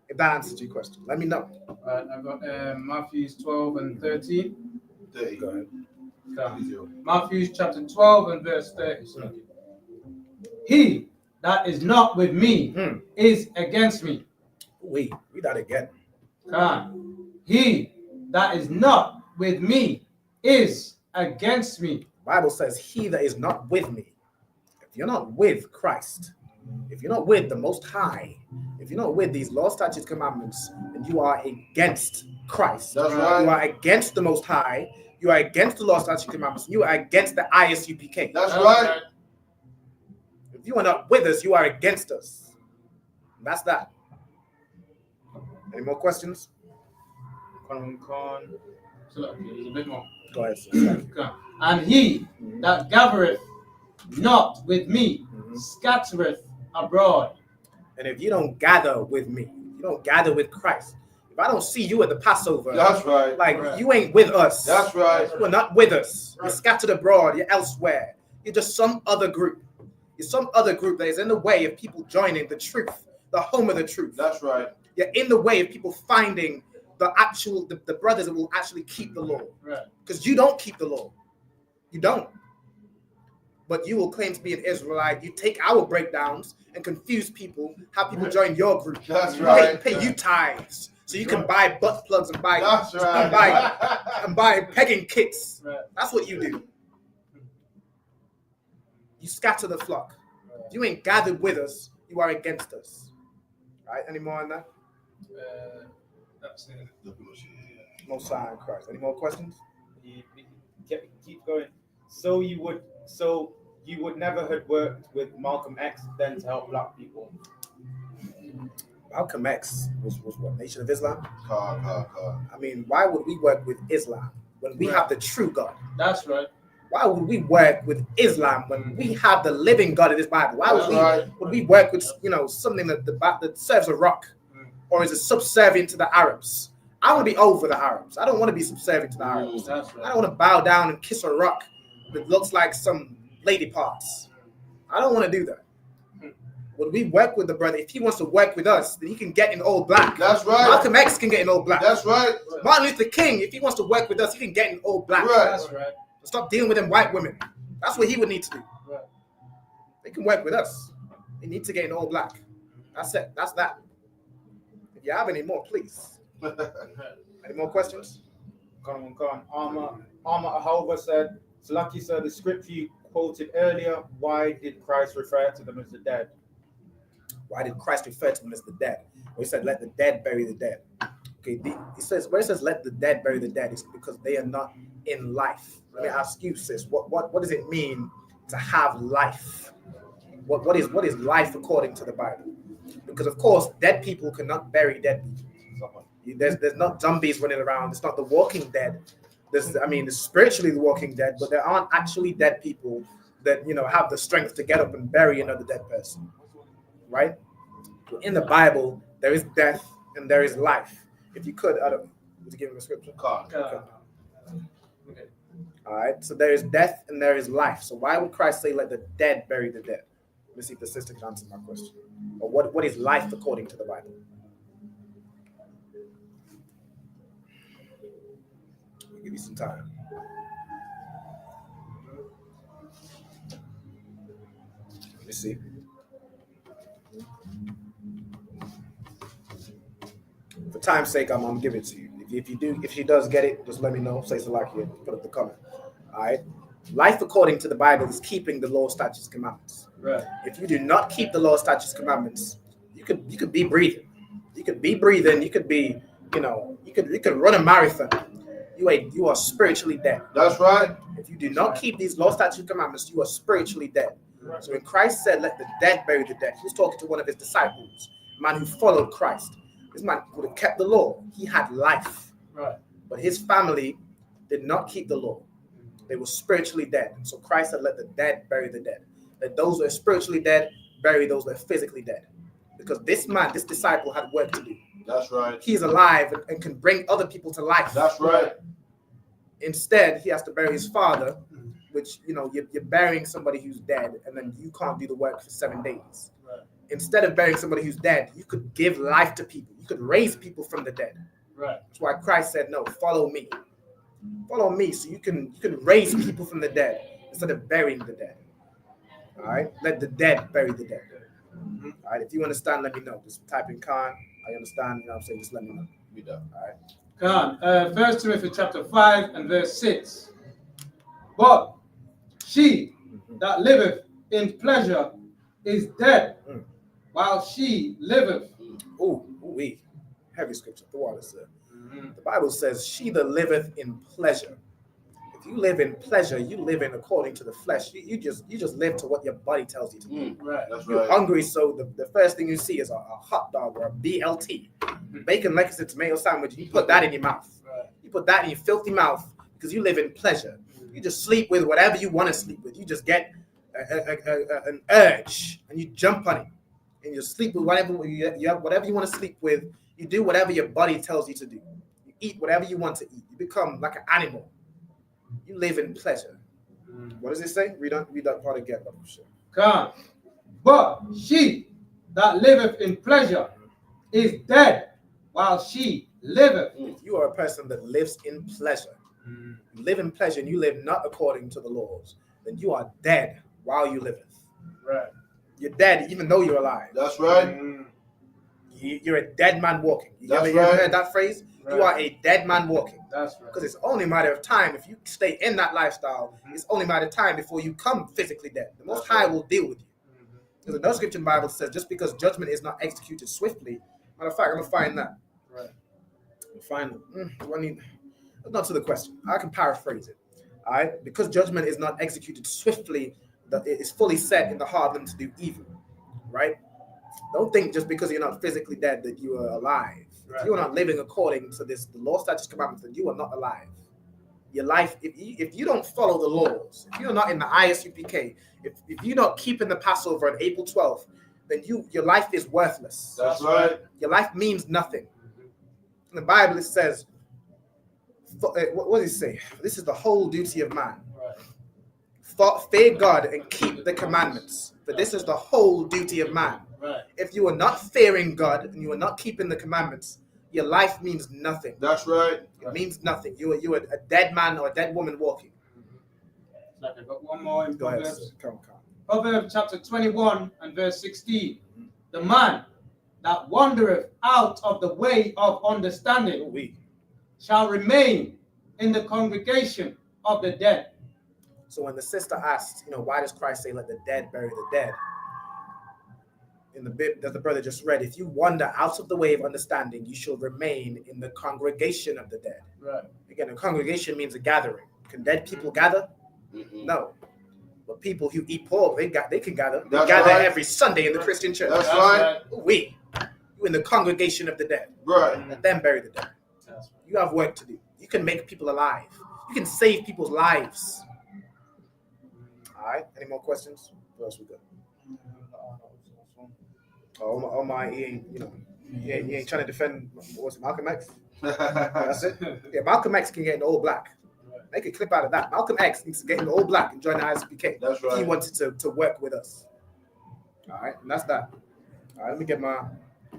If that answers your question, let me know. Right, I've got Matthew 12 and 13. Go ahead. Matthew chapter 12 and verse 30. He that is not with me is against me. Read that again. He that is not with me is against me. The Bible says, he that is not with me. If you're not with Christ, if you're not with the Most High, if you're not with these law, statutes, commandments, then you are against Christ. That's right. You are against the Most High. You are against the law, statutes, commandments. You are against the ISUPK. That's right. If you are not with us, you are against us. That's that. Any more questions? So, okay, there's a bit more. Go ahead, sir. And he that gathereth not with me scattereth abroad. And if you don't gather with me, you don't gather with Christ. If I don't see you at the Passover, That's right. You ain't with us. That's right. You're not with us. You're scattered abroad. You're elsewhere. You're just some other group. You're some other group that is in the way of people joining the truth, the home of the truth. That's right. You're in the way of people finding the brothers that will actually keep the law. Right. Because you don't keep the law. You don't. But you will claim to be an Israelite. You take our breakdowns and confuse people, how people join your group. That's right. Pay you tithes. So you can buy butt plugs and buy That's right. and buy pegging kits. Right. That's what you do. You scatter the flock. If you ain't gathered with us, you are against us. Right? Any more on that? That's it. No sign of Christ. Any more questions? Keep going. So you would never have worked with Malcolm X then to help black people? Malcolm X was what, Nation of Islam? Car. I mean, why would we work with Islam when we have the true God? That's right. Why would we work with Islam when we have the living God in this Bible? Why would we work with something that serves a rock, or is it subservient to the Arabs? I want to be over the Arabs. I don't want to be subservient to the Arabs. That's right. I don't want to bow down and kiss a rock that looks like some lady parts. I don't want to do that. When we work with the brother, if he wants to work with us, then he can get in all black. That's right. Malcolm X can get in all black. That's right. Martin Luther King, if he wants to work with us, he can get in all black. Right. That's right. Stop dealing with them white women. That's what he would need to do. Right. They can work with us. They need to get in all black. That's it. That's that. If you have any more, please. Any more questions? Come on. Arma Ahova said, Salaki said, the scripture you quoted earlier, why did Christ refer to them as the dead? Why did Christ refer to them as the dead? Well, he said, let the dead bury the dead. Okay, he says, where it says, let the dead bury the dead, it's because they are not in life. Let me ask you, sis, what does it mean to have life? What is life according to the Bible? Because, of course, dead people cannot bury dead people. There's not zombies running around. It's not the Walking Dead. There's spiritually the Walking Dead, but there aren't actually dead people that, have the strength to get up and bury another dead person. Right? In the Bible, there is death and there is life. If you could, I don't know, would you give him a scripture? Okay. All right, so there is death and there is life. So why would Christ say, let the dead bury the dead? Let me see if the sister can answer my question. Or what is life according to the Bible? I'll give you some time. Let me see. For time's sake, I'm gonna give it to you. If she does get it, just let me know. Say Salakia, put up the comment. All right. Life according to the Bible is keeping the law, statutes, commandments. Right. If you do not keep the law, statutes, commandments, you could be breathing. You could be breathing. You could be, you could run a marathon. You are spiritually dead. That's right. If you do not keep these law, statutes, commandments, you are spiritually dead. Right. So when Christ said, "Let the dead bury the dead," he was talking to one of his disciples, a man who followed Christ. This man would have kept the law. He had life. Right. But his family did not keep the law. They were spiritually dead. So Christ said, let the dead bury the dead. Let those who are spiritually dead bury those who are physically dead. Because this disciple had work to do. That's right. He's alive and can bring other people to life. That's right. Instead, he has to bury his father, which, you're burying somebody who's dead, and then you can't do the work for 7 days. Right. Instead of burying somebody who's dead, you could give life to people. You could raise people from the dead. Right. That's why Christ said, no, follow me. Follow me so you can raise people from the dead instead of burying the dead. All right? Let the dead bury the dead. All right? If you understand, let me know. Just type in Khan. I understand. You know what I'm saying? Just let me know. Be done. All right? Khan, 1 Timothy chapter 5 and verse 6. But she that liveth in pleasure is dead, while she liveth. We heavy scripture. The water said. The Bible says, "She that liveth in pleasure." If you live in pleasure, you live in according to the flesh. You just live to what your body tells you to do. Right. That's You're right. hungry, so the first thing you see is a hot dog or a BLT, bacon, lettuce, and tomato sandwich. You put that in your mouth. Right. You put that in your filthy mouth because you live in pleasure. You just sleep with whatever you want to sleep with. You just get an urge and you jump on it, and you sleep with whatever you want to sleep with. You do whatever your body tells you to do. You eat whatever you want to eat. You become like an animal. You live in pleasure. What does it say? Read that part again. Khan. But she that liveth in pleasure is dead, while she liveth. If you are a person that lives in pleasure, you live in pleasure and you live not according to the laws, then you are dead while you liveth. Right. You're dead even though you're alive. That's right. You're a dead man walking. You That's ever right. heard that phrase? Right. You are a dead man walking. That's right. Because it's only a matter of time. If you stay in that lifestyle, it's only a matter of time before you come physically dead. The Most High will deal with you. Because another scripture in the Bible says, just because judgment is not executed swiftly, matter of fact, I'm going to find that. Right. That's not to the question. I can paraphrase it. All right? Because judgment is not executed swiftly, that it is fully set in the heart of them to do evil. Right? Don't think just because you're not physically dead that you are alive. If you are not living according to this, the law, statutes, commandments, then you are not alive. Your life, if you don't follow the laws, if you're not in the ISUPK, if you're not keeping the Passover on April 12th, then your life is worthless. That's right. Your life means nothing. In the Bible, it says, what does it say? This is the whole duty of man. Fear God and keep the commandments. For this is the whole duty of man. Right. If you are not fearing God and you are not keeping the commandments, your life means nothing. That's right. It means nothing. You are a dead man or a dead woman walking. Like I've got one more in Go ahead, Proverbs. sir. Come. Proverbs chapter 21 and verse 16. The man that wandereth out of the way of understanding shall remain in the congregation of the dead. So when the sister asked, why does Christ say, let the dead bury the dead? In the bit that the brother just read, if you wander out of the way of understanding, you shall remain in the congregation of the dead. Right. Again, a congregation means a gathering. Can dead people gather? No. But people who eat pork, they can gather. They gather every Sunday in the Christian church. That's right. You in the congregation of the dead. Right. Let them bury the dead. You have work to do. You can make people alive. You can save people's lives. All right. Any more questions? What else we got? Oh my, he ain't trying to defend, what's it, Malcolm X? That's it? Yeah, Malcolm X can get in all black. Make a clip out of that. Malcolm X needs to get in all black and join the ISUPK. That's right. He wanted to work with us. All right, and that's that. All right, let me get my,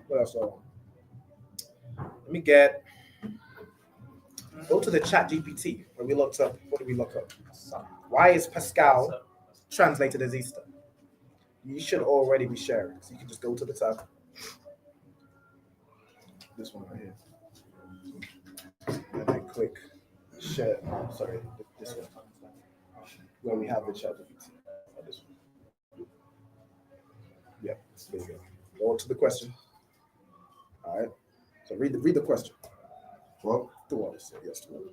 what else? Let me go to the chat GPT where we looked up, what did we look up? Why is Pascal translated as Easter? You should already be sharing, so you can just go to the tab. This one right here. And then click share. Sorry, this one. Where we have the chat GPT. This one. Yeah, there you go. Go to the question. All right. So read the question. Well, do all this. Yes, do all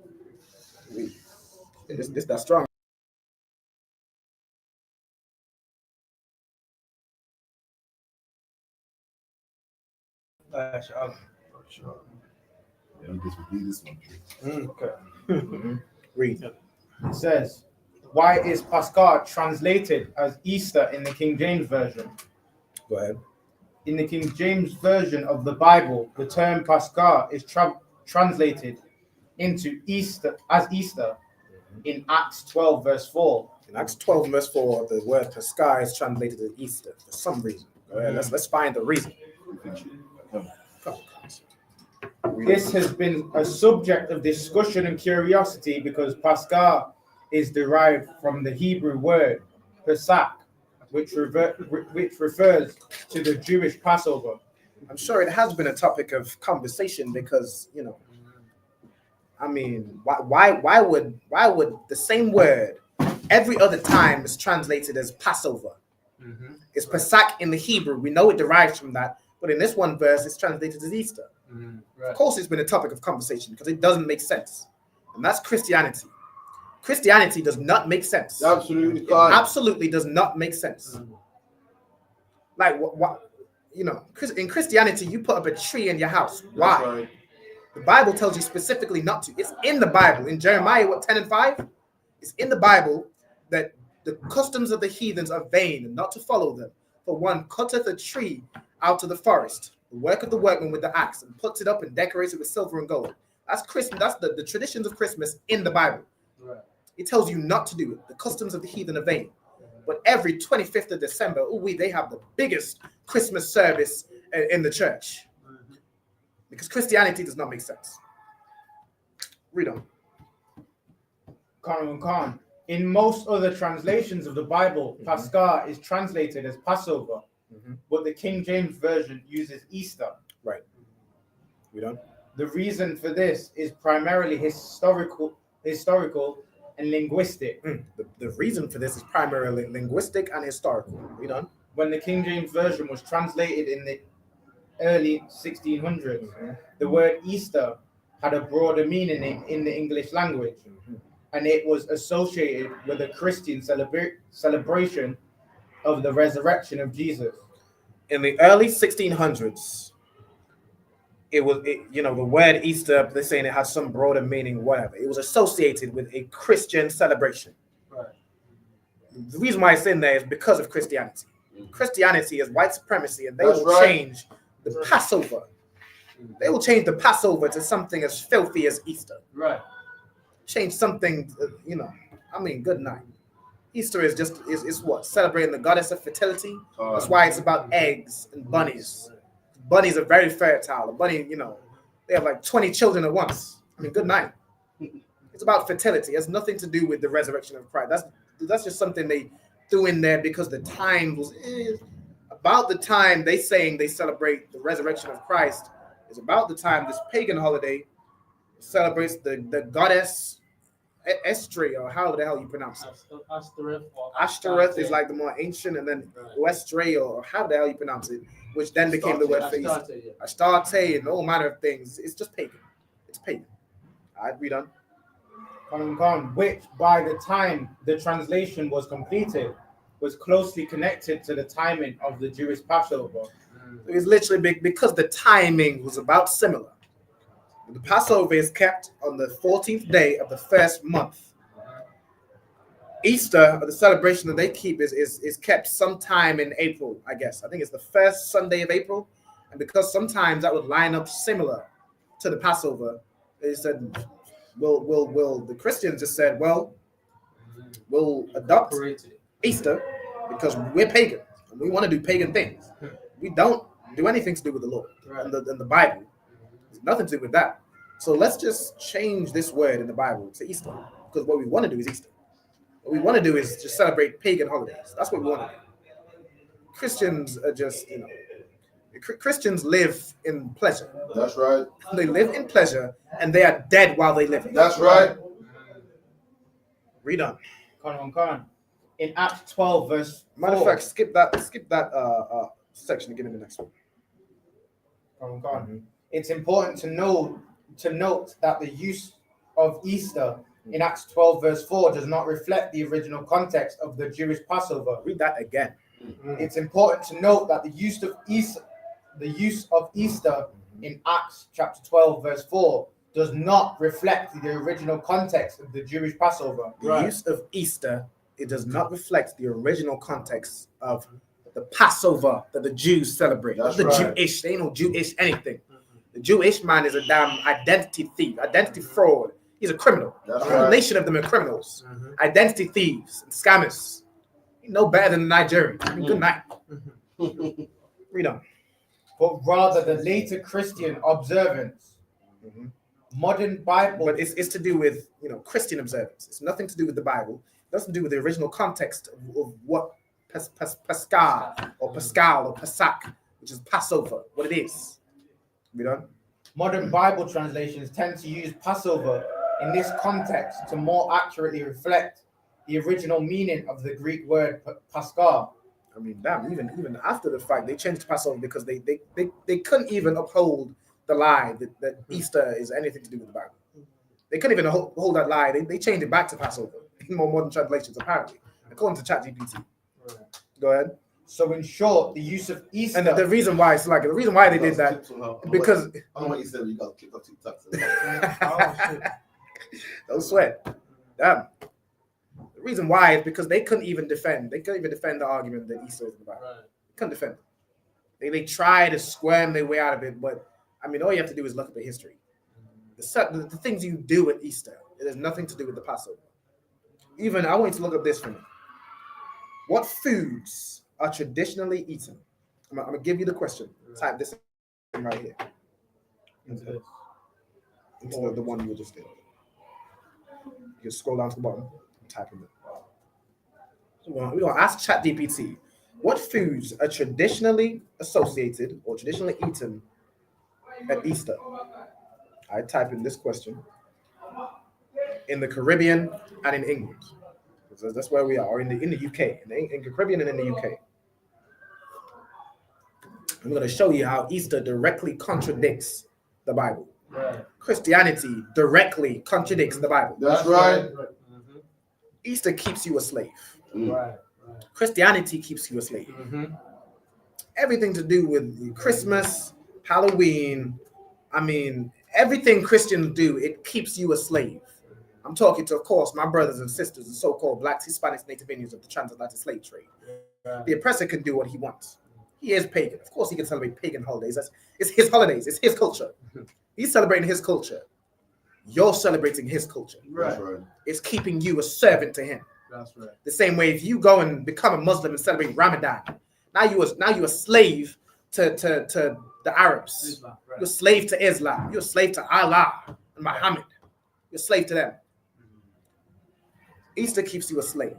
this. Read. That's strong. Sure. Yeah, this one. Okay. Read. It says, why is Pascal translated as Easter in the King James Version? Go ahead. In the King James Version of the Bible, the term Pascal is translated into Easter as Easter in Acts 12 verse 4. In Acts 12 verse 4, the word Pascal is translated as Easter for some reason. Go ahead, let's find the reason. This has been a subject of discussion and curiosity because Pascal is derived from the Hebrew word Pesach, which refers to the Jewish Passover. I'm sure it has been a topic of conversation because, I mean, why would the same word every other time is translated as Passover? It's Pesach in the Hebrew. We know it derives from that, but in this one verse, it's translated as Easter. Right. Of course, it's been a topic of conversation because it doesn't make sense, and that's Christianity. Christianity does not make sense. Absolutely, it absolutely does not make sense. Like what? In Christianity, you put up a tree in your house. Why? Right. The Bible tells you specifically not to. It's in the Bible. In Jeremiah 10:5, it's in the Bible that the customs of the heathens are vain and not to follow them. For one cutteth a tree out of the forest, the work of the workman with the axe, and puts it up and decorates it with silver and gold. That's Christmas. That's the traditions of Christmas in the Bible. Right. It tells you not to do it. The customs of the heathen are vain. But every 25th of December, they have the biggest Christmas service in the church. Because Christianity does not make sense. Read on. Khan. In most other translations of the Bible, Pascha is translated as Passover, but the King James Version uses Easter. Right. Read on. The reason for this is primarily historical and linguistic. The reason for this is primarily linguistic and historical. Read on. When the King James Version was translated in the early 1600s, the word Easter had a broader meaning in the English language, and it was associated with a Christian celebration of the resurrection of Jesus. In the early 1600s, the word Easter, they're saying it has some broader meaning, whatever. It was associated with a Christian celebration. Right. The reason why it's in there is because of Christianity. Christianity is white supremacy, and they That's will right. change the Passover. They will change the Passover to something as filthy as Easter. Right. Change something, good night. Easter is just is what? Celebrating the goddess of fertility. That's why it's about eggs and bunnies. Bunnies are very fertile. A bunny, they have like 20 children at once. Good night. It's about fertility. It has nothing to do with the resurrection of Christ. That's just something they threw in there because the time was about the time they saying they celebrate the resurrection of Christ. Is about the time this pagan holiday celebrates the goddess Estri, or how the hell you pronounce it? Ashtoreth is like the more ancient, and then Westray, or how the hell you pronounce it, which then became the word for Easter. Astarte, and all manner of things. It's just pagan. It's pagan. All right, we done. Which by the time the translation was completed was closely connected to the timing of the Jewish Passover. It was literally because the timing was about similar. The Passover is kept on the 14th day of the first month. Easter, or the celebration that they keep, is kept sometime in April, I guess. I think it's the first Sunday of April. And because sometimes that would line up similar to the Passover, they said, the Christians just said, well, we'll adopt Easter because we're pagan and we want to do pagan things. We don't do anything to do with the Lord and the Bible. There's nothing to do with that. So let's just change this word in the Bible to Easter, because what we want to do is Easter. What we want to do is just celebrate pagan holidays. That's what we want to do. Christians are just, Christians live in pleasure. That's right. They live in pleasure, and they are dead while they live. That's right. Read on. In Acts 12, verse 4. Matter of fact, skip that section and get in the next one. It's important to note that the use of Easter in Acts 12, verse 4 does not reflect the original context of the Jewish Passover. Read that again. It's important to note that the use of Easter in Acts chapter 12, verse 4 does not reflect the original context of the Jewish Passover. The use of Easter, it does not reflect the original context of the Passover that the Jews celebrate. That's the right. Jewish, they ain't no Jewish anything. The Jewish man is a damn identity thief, identity fraud. He's a criminal. That's The whole right. nation of them are criminals, identity thieves and scammers. No better than the Nigerian. Good night. Read on. But rather the later Christian observance. Modern Bible. But it's to do with Christian observance. It's nothing to do with the Bible. It doesn't do with the original context of what Pascal or Pesach, which is Passover, what it is. We done? Modern Bible translations tend to use Passover in this context to more accurately reflect the original meaning of the Greek word Pascal. I mean, damn, even after the fact, they changed Passover because they couldn't even uphold the lie that Easter is anything to do with the Bible. They couldn't even hold that lie. They changed it back to Passover in more modern translations, apparently, according to ChatGPT. Go ahead. So in short, the use of Easter, and the reason why they did that because I don't want you to say you got kicked off TikTok. Don't sweat. Damn. The reason why is because they couldn't even defend the argument that Easter is in the Bible. They couldn't defend it. They tried to squirm their way out of it, but I mean, all you have to do is look at the history. The things you do at Easter, it has nothing to do with the Passover. Even I want you to look up this for me. What foods are traditionally eaten? I'm gonna give you the question. Type this in right here. Into the one you just did. You can scroll down to the bottom and type in it. So we're gonna ask ChatGPT, what foods are traditionally associated or traditionally eaten at Easter? I type in this question in the Caribbean and in England. So that's where we are, or in the UK, in the Caribbean and in the UK. I'm going to show you how Easter directly contradicts the Bible. Right. Christianity directly contradicts the Bible. That's right. Easter keeps you a slave. Right. Christianity keeps you a slave. everything to do with Christmas, Halloween. I mean, everything Christians do, it keeps you a slave. I'm talking to, of course, my brothers and sisters, the so-called blacks, Hispanics, Native Indians of the transatlantic slave trade. The oppressor can do what he wants. He is pagan. Of course, he can celebrate pagan holidays. It's his holidays. It's his culture. He's celebrating his culture. You're celebrating his culture. That's right. It's keeping you a servant to him. That's right. The same way if you go and become a Muslim and celebrate Ramadan, now you a slave to the Arabs. Islam, right. You're a slave to Islam. You're a slave to Allah and Muhammad. You're a slave to them. Easter keeps you a slave.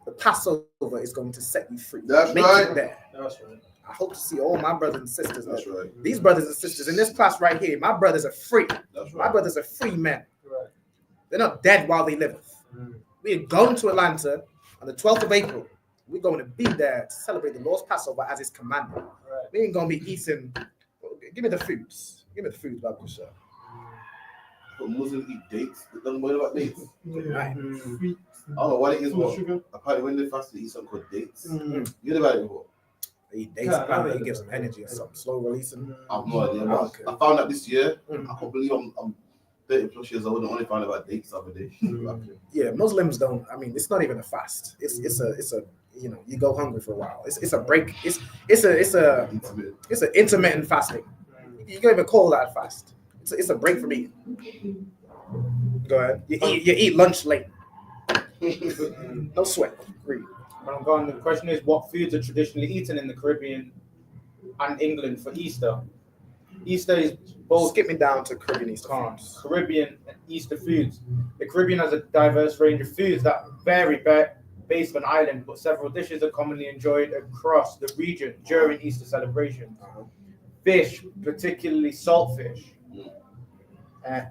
The Passover is going to set you free. That's Make right. it there. That's right. I hope to see all my brothers and sisters. That's right. These brothers and sisters in this class right here, my brothers are free. That's My right. brothers are free men. Right. They're not dead while they live. We are going to Atlanta on the 12th of April. We're going to be there to celebrate the Lord's Passover as is commanded. Right. We ain't going to be eating. Give me the foods. Give me the foods, Babu Shah. But Muslims eat dates. They don't worry about dates. Right. I don't know what it is, but apparently when they fast, they eat something called dates. You heard about it before? They eat dates, apparently it gives them energy or something. Slow releasing. I have no idea. Okay. I found out this year. I can't believe I'm 30 plus years old and only found out about dates the other day. Yeah, Muslims don't. I mean, it's not even a fast. It's a you know, you go hungry for a while. It's a break. It's an intermittent fasting. You can't even call that a fast. It's a break from eating. Go ahead. You eat lunch late. No sweat. Read. When I'm going, the question is, what foods are traditionally eaten in the Caribbean and England for Easter? Easter is both. Skip me down to Caribbean Easter foods. Caribbean and Easter foods. The Caribbean has a diverse range of foods that vary based on island, but several dishes are commonly enjoyed across the region during Easter celebrations. Fish, particularly saltfish.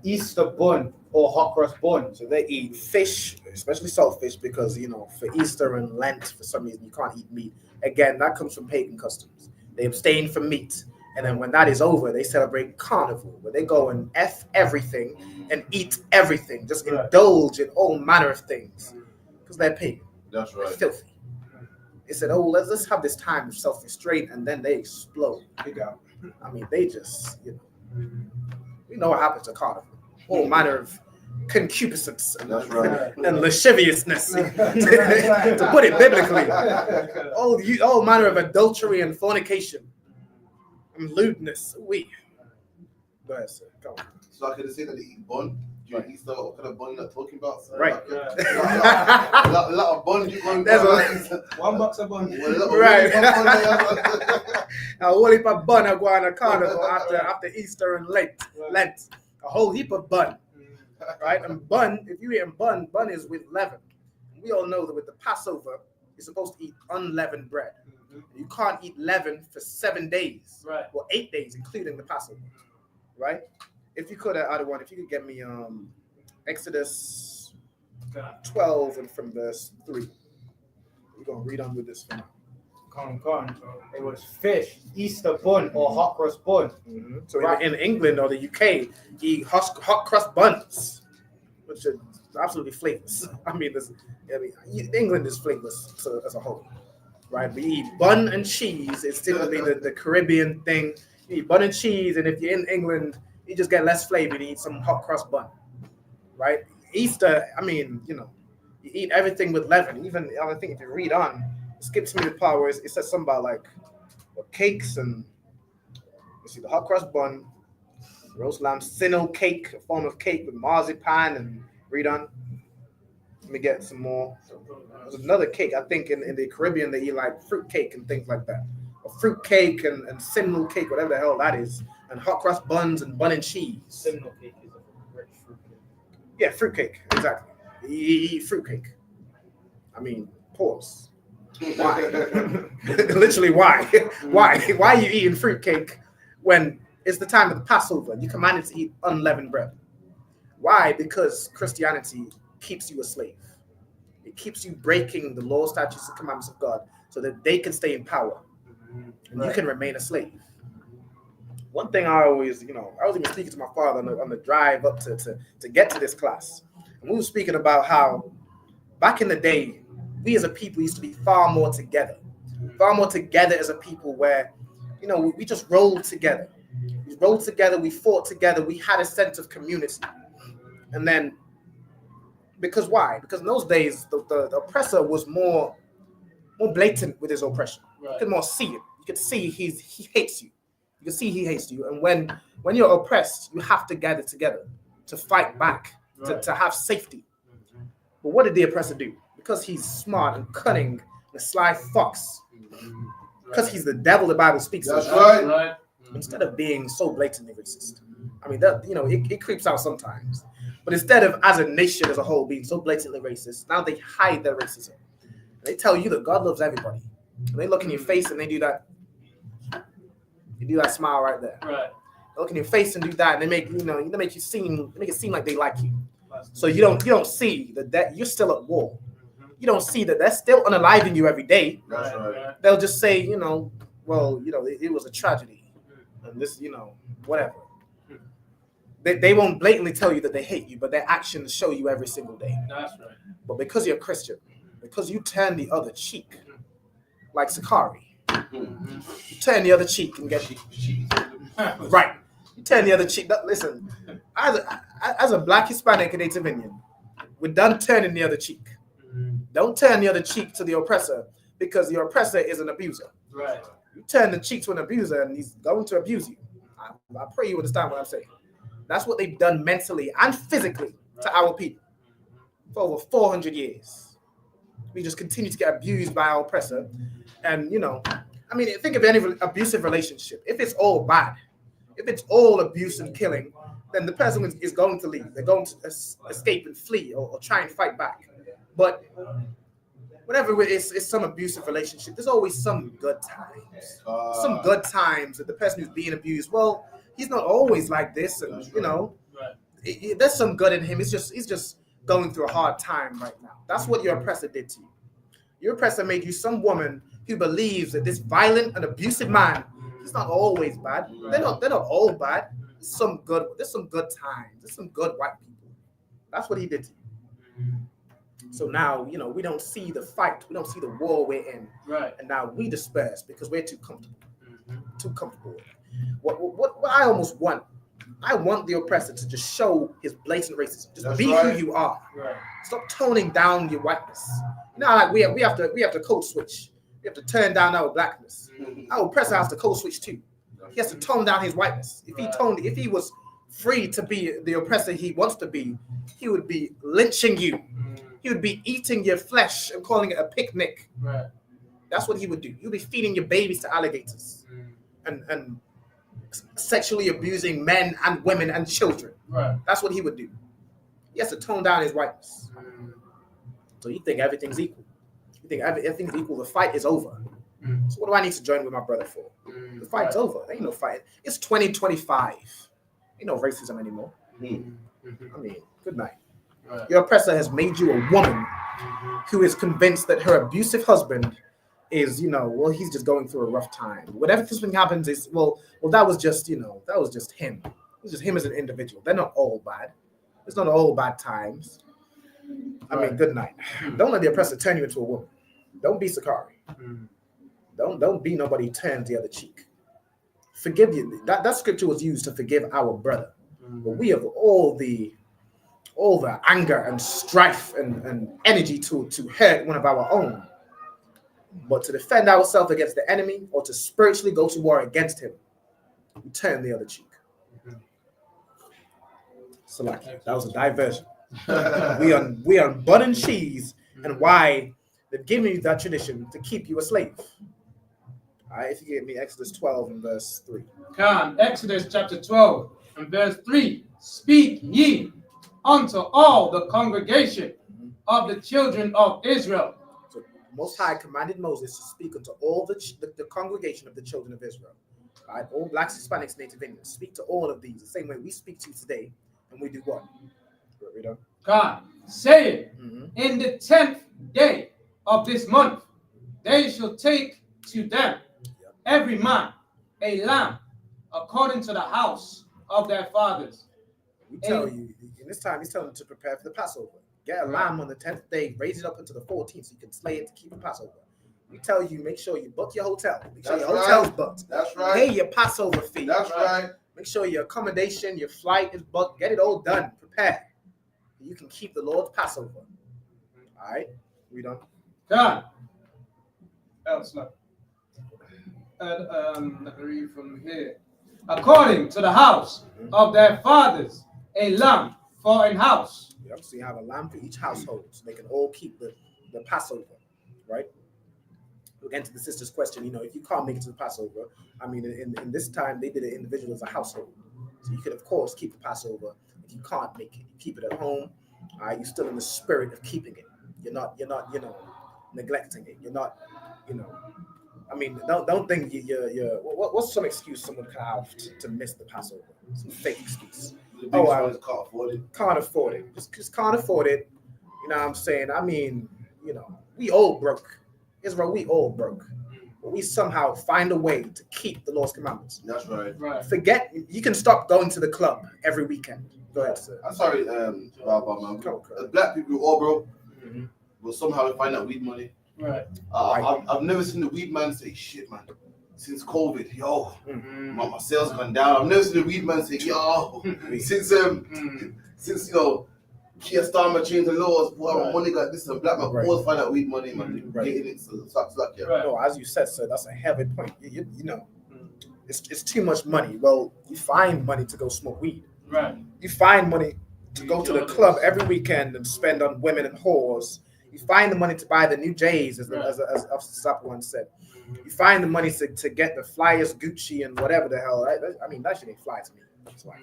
Easter bun or hot cross bun. So they eat fish, especially saltfish, because you know for Easter and Lent, for some reason you can't eat meat. Again, that comes from pagan customs. They abstain from meat, and then when that is over, they celebrate carnival, where they go and f everything and eat everything, just indulge in all manner of things, because they're pagan. That's right. They're filthy. They said, "Oh, let's have this time of self-restraint," and then they explode. I mean, they just, you know what happens to carnival. All manner of concupiscence and, and lasciviousness, to put it biblically. All manner of adultery and fornication and lewdness. Go ahead, sir. Go on. So I could say that they eat bun during Easter. What kind of bun you're talking about? Right. A lot of bun. There's one box of bun. Right. A whole heap of bun I go on a carnival after Easter and Lent. A whole heap of bun. Right? And bun, if you eat bun is with leaven. We all know that with the Passover, you're supposed to eat unleavened bread. You can't eat leaven for 7 days. Right. Or 8 days, including the Passover. Right? If you could, either one, if you could get me Exodus 12 and from verse 3. We're going to read on with this for now. Con. It was fish, Easter bun or hot cross bun. So in England or the UK, you eat hot crust buns, which are absolutely flavorless. I mean, England is flavorless as a whole, right? We eat bun and cheese. It's typically the Caribbean thing. You eat bun and cheese, and if you're in England, you just get less flavor. You eat some hot crust bun, right? Easter, I mean, you eat everything with leaven. Even I think if you read on, it skips me the part where it says something about like cakes and you see the hot crust bun, roast lamb, cinnamon cake, a form of cake with marzipan, and read on. Let me get some more. There's another cake, I think in the Caribbean they eat like fruit cake and things like that. A fruit cake and cinnamon cake, whatever the hell that is, and hot crust buns and bun and cheese. Cinnamon cake is a rich fruit cake. Yeah, fruit cake, exactly. You eat fruit cake. I mean, pause. Why? Literally, why? Why are you eating fruitcake when it's the time of the Passover? You commanded to eat unleavened bread. Why? Because Christianity keeps you a slave. It keeps you breaking the law, statutes, and commandments of God so that they can stay in power and you can remain a slave. One thing I was even speaking to my father on the drive up to get to this class, and we were speaking about how back in the day, we as a people used to be far more together as a people, where you know, we just rolled together. We rolled together, we fought together, we had a sense of community. And then, because why? Because in those days, the oppressor was more blatant with his oppression. You could more see it. You could see he hates you. You can see he hates you. And when you're oppressed, you have to gather together to fight back, to have safety. But what did the oppressor do? Because he's smart and cunning, and a sly fox. Because he's the devil, the Bible speaks of. That's right. Instead of being so blatantly racist. I mean, that, you know, it creeps out sometimes. But instead of, as a nation as a whole, being so blatantly racist, now they hide their racism. And they tell you that God loves everybody. And they look in your face and they do that. You do that smile right there. Right. They look in your face and do that, and they make it seem like they like you. So you don't see that you're still at war. You don't see that they're still unaliving you every day. That's right. They'll just say, you know, well, you know, it was a tragedy, and this, you know, whatever. They won't blatantly tell you that they hate you, but their actions show you every single day. That's right. But because you're a Christian, because you turn the other cheek, like Sakari, you turn the other cheek and get right. You turn the other cheek. Listen, as a Black, Hispanic, and Native Indian, we're done turning the other cheek. Don't turn the other cheek to the oppressor, because the oppressor is an abuser. Right. You turn the cheek to an abuser, and he's going to abuse you. I pray you understand what I'm saying. That's what they've done mentally and physically to our people for over 400 years. We just continue to get abused by our oppressor. And, you know, I mean, think of any abusive relationship. If it's all bad, if it's all abuse and killing, then the person is going to leave. They're going to escape and flee or try and fight back. But whenever it's some abusive relationship, there's always some good times. Some good times that the person who's being abused, well, he's not always like this, and you know, there's some good in him. He's just going through a hard time right now. That's what your oppressor did to you. Your oppressor made you some woman who believes that this violent and abusive man, he's not always bad. They're not all bad. There's some good times. There's some good white people. That's what he did to you. So now, you know, we don't see the fight. We don't see the war we're in. Right. And now we disperse because we're too comfortable. Too comfortable. What I almost want, I want the oppressor to just show his blatant racism. Just be who you are. Right. Stop toning down your whiteness. Now, like we have to code switch. We have to turn down our blackness. Our oppressor has to code switch too. He has to tone down his whiteness. If he was free to be the oppressor he wants to be, he would be lynching you. He would be eating your flesh and calling it a picnic. Right. That's what he would do. You'd be feeding your babies to alligators and sexually abusing men and women and children. Right. That's what he would do. He has to tone down his whiteness. So you think everything's equal. You think everything's equal. The fight is over. So what do I need to join with my brother for? The fight's over. There ain't no fight. It's 2025. Ain't no racism anymore. I mean, good night. Right. Your oppressor has made you a woman who is convinced that her abusive husband is, you know, well, he's just going through a rough time. Whatever something happens is, well, that was just, you know, that was just him. It was just him as an individual. They're not all bad. It's not all bad times. I mean, good night. Don't let the oppressor turn you into a woman. Don't be Sakari. Don't be nobody who turns the other cheek. Forgive you. That scripture was used to forgive our brother. But we have all the anger and strife and energy to hurt one of our own. But to defend ourselves against the enemy or to spiritually go to war against him, we turn the other cheek. So like, that was a diversion. we on bun and cheese and why they've given you that tradition to keep you a slave. All right, if you give me Exodus 12 and verse 3. Come, Exodus chapter 12 and verse 3. Speak ye unto all the congregation of the children of Israel. So Most High commanded Moses to speak unto all the congregation of the children of Israel. All right, all blacks, Hispanics, Native Indians. Speak to all of these the same way we speak to you today. And we do what? Read on. God, saying, in the 10th day of this month, they shall take to them every man a lamb according to the house of their fathers. We tell you, in this time, he's telling them to prepare for the Passover. Get a lamb on the 10th day, raise it up until the 14th so you can slay it to keep the Passover. We tell you, make sure you book your hotel. Make sure That's your right. hotel's booked. That's right. Pay your Passover fee. That's right. Make sure your accommodation, your flight is booked. Get it all done. Prepare. You can keep the Lord's Passover. All right? We done? God. Else, look. Let me read from here. According to the house of their fathers, a lamb for an house. Yep. So you have a lamb for each household, so they can all keep the Passover, right? Again, to the sister's question, if you can't make it to the Passover, I mean, in this time, they did it individual as a household. So you could, of course, keep the Passover. If you can't make it, you keep it at home. All right, you're still in the spirit of keeping it. You're not, neglecting it. You're not, I mean, don't think you're what's some excuse someone can have to miss the Passover? Some fake excuse. Oh, I can't afford it. Can't afford it. Just can't afford it. You know what I'm saying? I mean, we all broke. Israel, we all broke. But we somehow find a way to keep the Lord's commandments. That's right. Forget, you can stop going to the club every weekend. Go ahead, sir. I'm sorry, man. As black people, we all broke. But somehow we find that weed money. Right. I've never seen the weed man say, shit, man. Since COVID, yo, my sales gone down. I've never seen the weed man say, yo, since Kia Starmer changed the laws, boy, my money got this and black man always find that weed money, man. Getting it, so sucks luck, yeah. No, as you said, sir, that's a heavy point. It's too much money. Well, you find money to go smoke weed. Right. You find money to go to the club every weekend and spend on women and whores. You find the money to buy the new J's, as Officer Zappa once said. You find the money to get the flyest Gucci and whatever the hell. I mean, that shit ain't fly to me. It's like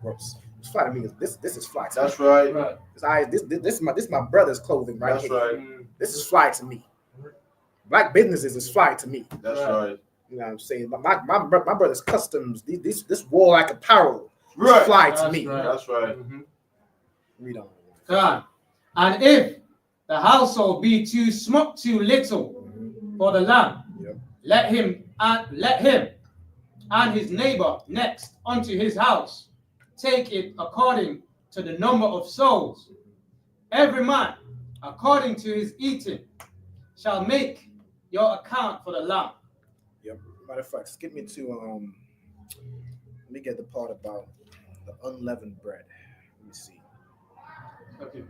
gross. It's fly to me. This is fly to me. That's right. This is my brother's clothing right That's here. right. This is fly to me. Black businesses is fly to me. That's right. You know what I'm saying? My brother's customs, this warlike apparel is fly to me. That's right. Read on. God. And if the household be too little for the lamb, let him and his neighbor next unto his house take it according to the number of souls. Every man according to his eating shall make your account for the lamb. Yep. Matter of fact, skip me to let me get the part about the unleavened bread. Let me see. Okay.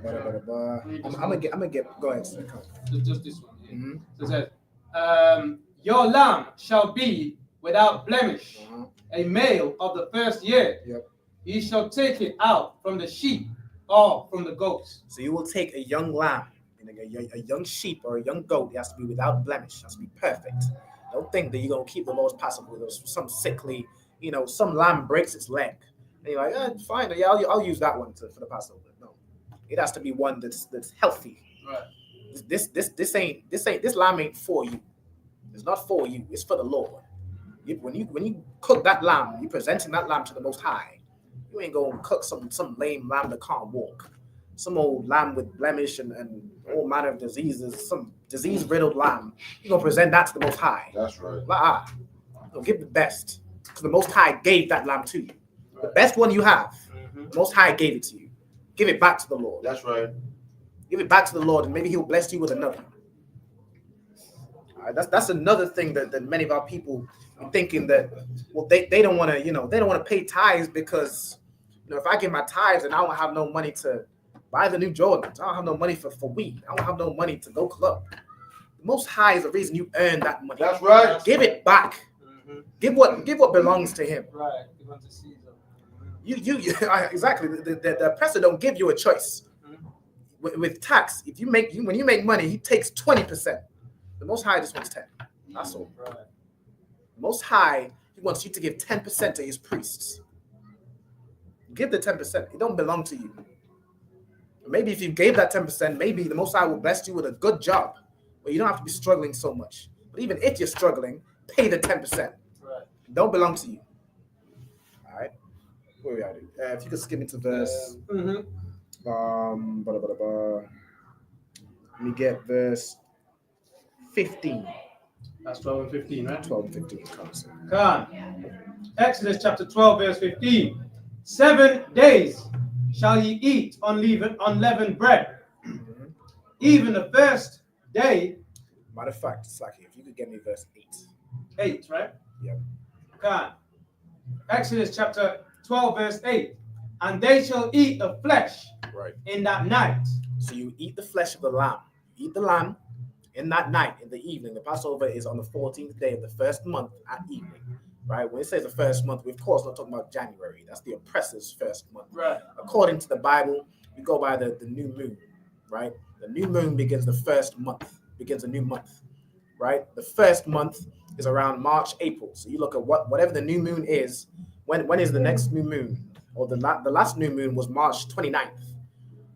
I'm gonna get. Go ahead, sir. Just this one. So it says, your lamb shall be without blemish, a male of the first year. Yep. Ye shall take it out from the sheep or from the goats. So you will take a young lamb, a young sheep or a young goat. It has to be without blemish. It has to be perfect. Don't think that you're gonna keep the Lord's Passover with some sickly, some lamb breaks its leg, and you're like, fine, yeah, I'll use that one for the Passover. No, it has to be one that's healthy. Right. This lamb ain't for you. It's not for you. It's for the Lord. When you cook that lamb, you're presenting that lamb to the Most High. You ain't gonna cook some lame lamb that can't walk, some old lamb with blemish and all manner of diseases, some disease-riddled lamb. You're gonna present that to the Most High. That's right. You'll give the best, because the Most High gave that lamb to you. Right. The best one you have, the Most High gave it to you. Give it back to the Lord. That's right. Give it back to the Lord, and maybe He'll bless you with another. That's another thing that many of our people are thinking that, well, they don't want to, they don't want to pay tithes because, if I give my tithes and I don't have no money to buy the new Jordans, I don't have no money for weed, I don't have no money to go club. The Most High is the reason you earn that money. That's right. Give it back. Give what belongs to Him. Right. Give unto Caesar. You exactly. The oppressor don't give you a choice. With tax, when you make money, he takes 20%. The Most High just wants 10. That's all. Right. The Most High, He wants you to give 10% to His priests. Give the 10%. It don't belong to you. Maybe if you gave that 10%, maybe the Most High will bless you with a good job where you don't have to be struggling so much. But even if you're struggling, pay the 10%. Right. It don't belong to you. All right. Where we are? If you could skip me to verse. Let me get verse 15. That's 12 and 15, right? 12 and 15. Come. Exodus chapter 12, verse 15. 7 days shall ye eat unleavened bread. Even the first day Matter of fact, Slaki, if you could get me verse 8. 8, right? Yep. God. Exodus chapter 12, verse 8. And they shall eat the flesh in that night. So you eat the flesh of the lamb. Eat the lamb in that night, in the evening. The Passover is on the 14th day of the first month at evening. Right? When it says the first month, we're of course not talking about January. That's the oppressor's first month. Right. According to the Bible, we go by the new moon. Right? The new moon begins the first month, begins a new month. Right? The first month is around March, April. So you look at whatever the new moon is. When is the next new moon? Or the last new moon was March 29th.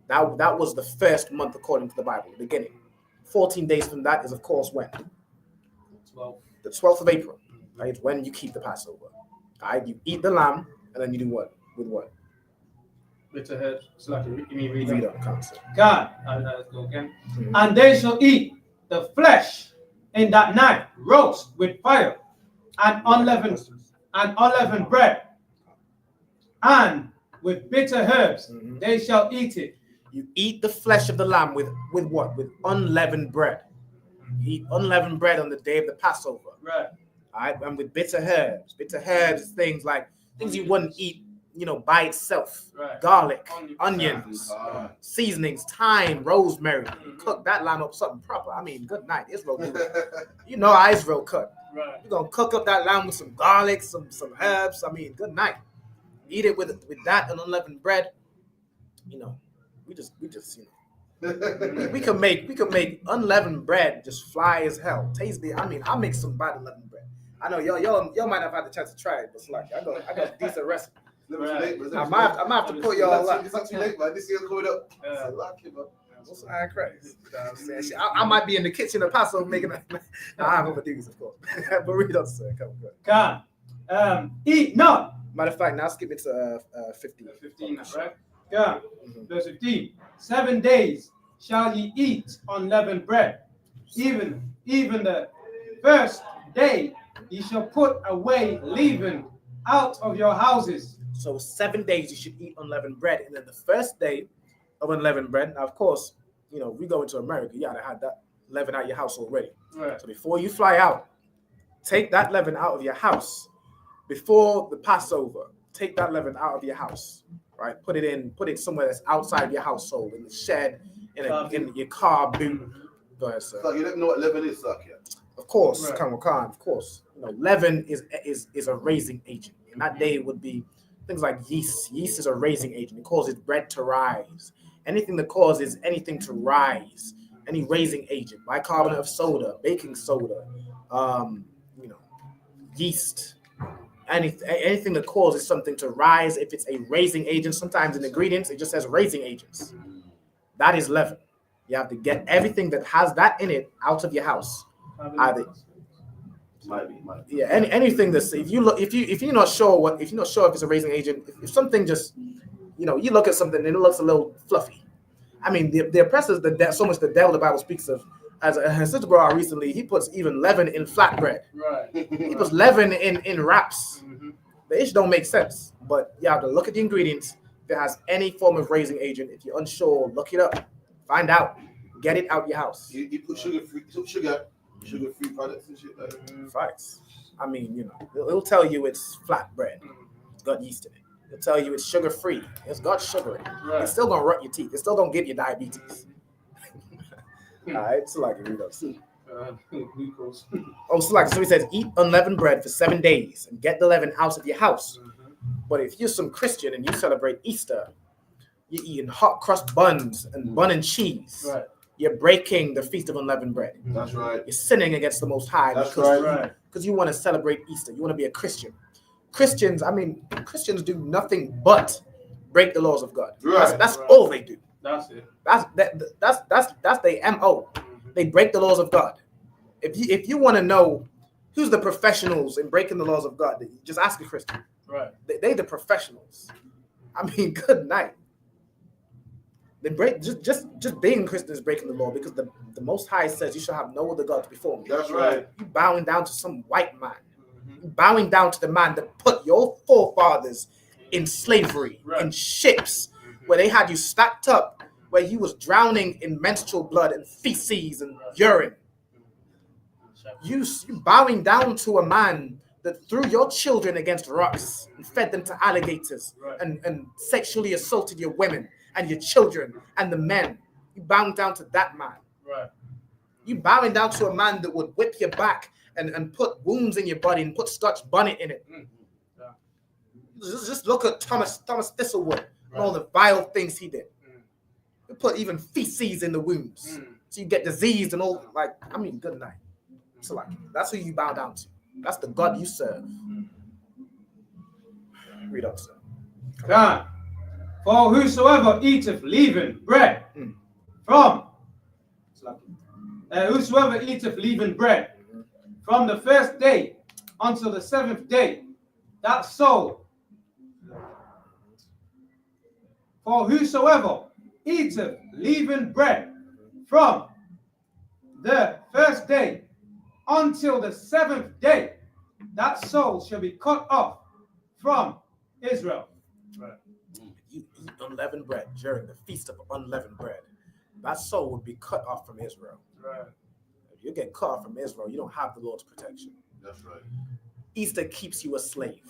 That was the first month according to the Bible, the beginning. 14 days from that is, of course, when? 12. The 12th of April, right? When you keep the Passover. All right? You eat the lamb, and then you do what? With what? Bitter herbs. So like you mean read up, counsel. God, let's go again. And they shall eat the flesh in that night, roast with fire, and unleavened bread, and with bitter herbs they shall eat it. You eat the flesh of the lamb with what? With unleavened bread. You eat unleavened bread on the day of the Passover. Right. All right, and with bitter herbs. Bitter herbs is things you wouldn't eat, by itself. Right. Garlic, onions, seasonings, thyme, rosemary. You cook that lamb up something proper. I mean, good night, Israel. You know how Israel cook. Right. You're gonna cook up that lamb with some garlic, some herbs. I mean, good night. Eat it with that and unleavened bread. We just we can make unleavened bread just fly as hell. Tasty. I mean, I'll make some bad unleavened bread. I know y'all might have had the chance to try it, but like I got a decent recipe. Right. I might have to put y'all up. It's not too late, man. This year's coming up. I might be in the kitchen of Passover making that. I have other duties, of course. But read on, sir. Come on. God, eat not. Matter of fact, now skip it to 15. 15, right? God, verse 15. 7 days shall ye eat unleavened bread. Even the first day ye shall put away leaven out of your houses. So 7 days you should eat unleavened bread. And then the first day of unleavened bread, now of course, we go into America, you gotta have that leaven out your house already. Right. So before you fly out, take that leaven out of your house. Before the Passover, take that leaven out of your house, right? Put it somewhere that's outside your household, in the shed, in your car boot. Go ahead, sir. So you don't know what leaven is, Sak, yeah? Of course, Right. Khan, of course. Leaven is a raising agent. In that day, it would be things like yeast. Yeast is a raising agent. It causes bread to rise. Anything that causes anything to rise, any raising agent, bicarbonate of soda, baking soda, yeast. Anything that causes something to rise, if it's a raising agent, sometimes in ingredients it just says raising agents. That is leaven. You have to get everything that has that in it out of your house. Either Might be. yeah, anything that's if you're not sure if it's a raising agent, if something just you look at something and it looks a little fluffy. I mean, the oppressors, so much the devil the Bible speaks of. As Sister Bra recently, he puts even leaven in flatbread. Right. He puts leaven in wraps. The ish don't make sense, but you have to look at the ingredients. If it has any form of raising agent, if you're unsure, look it up, find out, get it out your house. You put sugar-free products and shit like that. Facts. I mean, it'll tell you it's flatbread. It's got yeast in it. It'll tell you it's sugar-free. It's got sugar in it. Right. It's still gonna rot your teeth. It's still gonna give you diabetes. All right, so like read up. Glucose. So he says, eat unleavened bread for 7 days and get the leaven out of your house. But if you're some Christian and you celebrate Easter, you're eating hot crust buns and bun and cheese. Right. You're breaking the feast of unleavened bread. That's right. You're sinning against the Most High. That's because you want to celebrate Easter. You want to be a Christian. Christians do nothing but break the laws of God. Right. That's all they do. That's it. That's their MO. They break the laws of God. If you want to know who's the professionals in breaking the laws of God, just ask a Christian. Right. They the professionals. I mean, good night. They break just being Christian is breaking the law because the Most High says you shall have no other gods before me. That's right. You bowing down to some white man. You bowing down to the man that put your forefathers in slavery, in ships, where they had you stacked up, where you was drowning in menstrual blood and feces and urine. You bowing down to a man that threw your children against rocks and fed them to alligators and sexually assaulted your women and your children and the men. You bowing down to that man. Right. You bowing down to a man that would whip your back and put wounds in your body and put Scotch bonnet in it. Just look at Thomas Thistlewood and all the vile things he did. He put even feces in the wounds. So you get diseased and all, like, I mean, good night. So like, that's who you bow down to. That's the God you serve. Read up, sir. God. For whosoever eateth leavened bread from whosoever eateth leavened bread from the first day until the 7th day, that soul. For whosoever eateth leavened bread from the first day until the 7th day, that soul shall be cut off from Israel. Right. You eat unleavened bread during the feast of unleavened bread, that soul would be cut off from Israel. Right. If you get cut off from Israel, you don't have the Lord's protection. That's right. Easter keeps you a slave.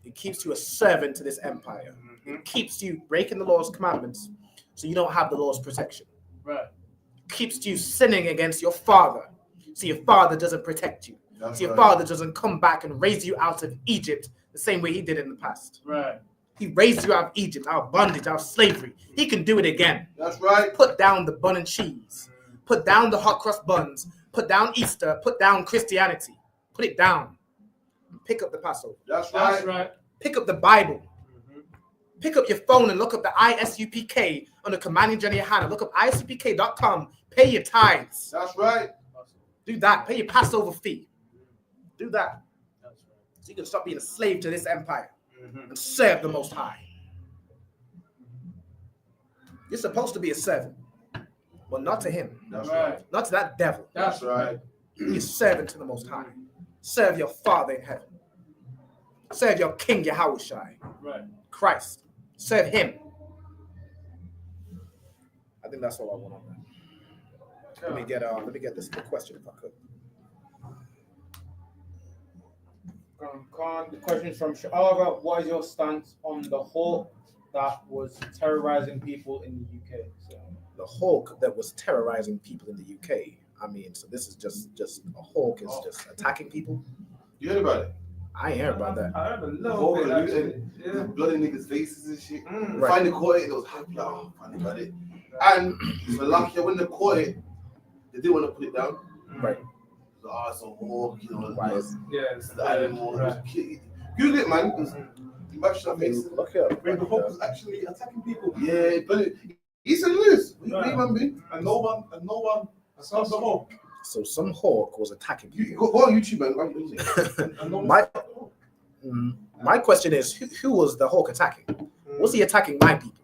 It keeps you a servant to this empire. It keeps you breaking the Lord's commandments, so you don't have the Lord's protection. Right. It keeps you sinning against your father, so your father doesn't protect you. That's So your right. father doesn't come back and raise you out of Egypt the same way he did in the past. Right. He raised you out of Egypt, out of bondage, out of slavery. He can do it again. That's right. Put down the bun and cheese. Put down the hot cross buns. Put down Easter. Put down Christianity. Put it down. Pick up the Passover. That's right. That's right. Pick up the Bible. Pick up your phone and look up the ISUPK on the Commanding General Hannah. Look up ISUPK.com. Pay your tithes. That's right. Do that. Pay your Passover fee. Do that. So you can stop being a slave to this empire and serve the Most High. You're supposed to be a servant, but not to him. That's right. Not to that devil. That's right. You're servant to the Most High. Serve your Father in heaven. Serve your King Yahushai. Right. Christ. Serve him. I think that's all I want on that. Let me get this question if I could. The question is from Sha'ara. What is your stance on the hawk that was terrorizing people in the UK? So, the hawk that was terrorizing people in the UK. I mean, so this is just a hawk is just attacking people. You heard about it? I ain't heard about that. I heard a The little whole bit, and actually. blood in niggas' faces and shit. Right. Finally caught it, they was happy, like, oh, finally got it. And so lucky when they caught it, they didn't want to put it down. Right. So, oh, it's a hawk, you know. Why is Yes. the animal. Right. Google it, man. You match that I mean, face. look here. When the hawk was actually attacking people. Yeah, but he's a loose. What do you Right. mean, man? And no one stopped the hawk. So some hawk was attacking You people. go on YouTube, man. And no one My- stopped the hawk. My question is, who was the hawk attacking? Was he attacking my people?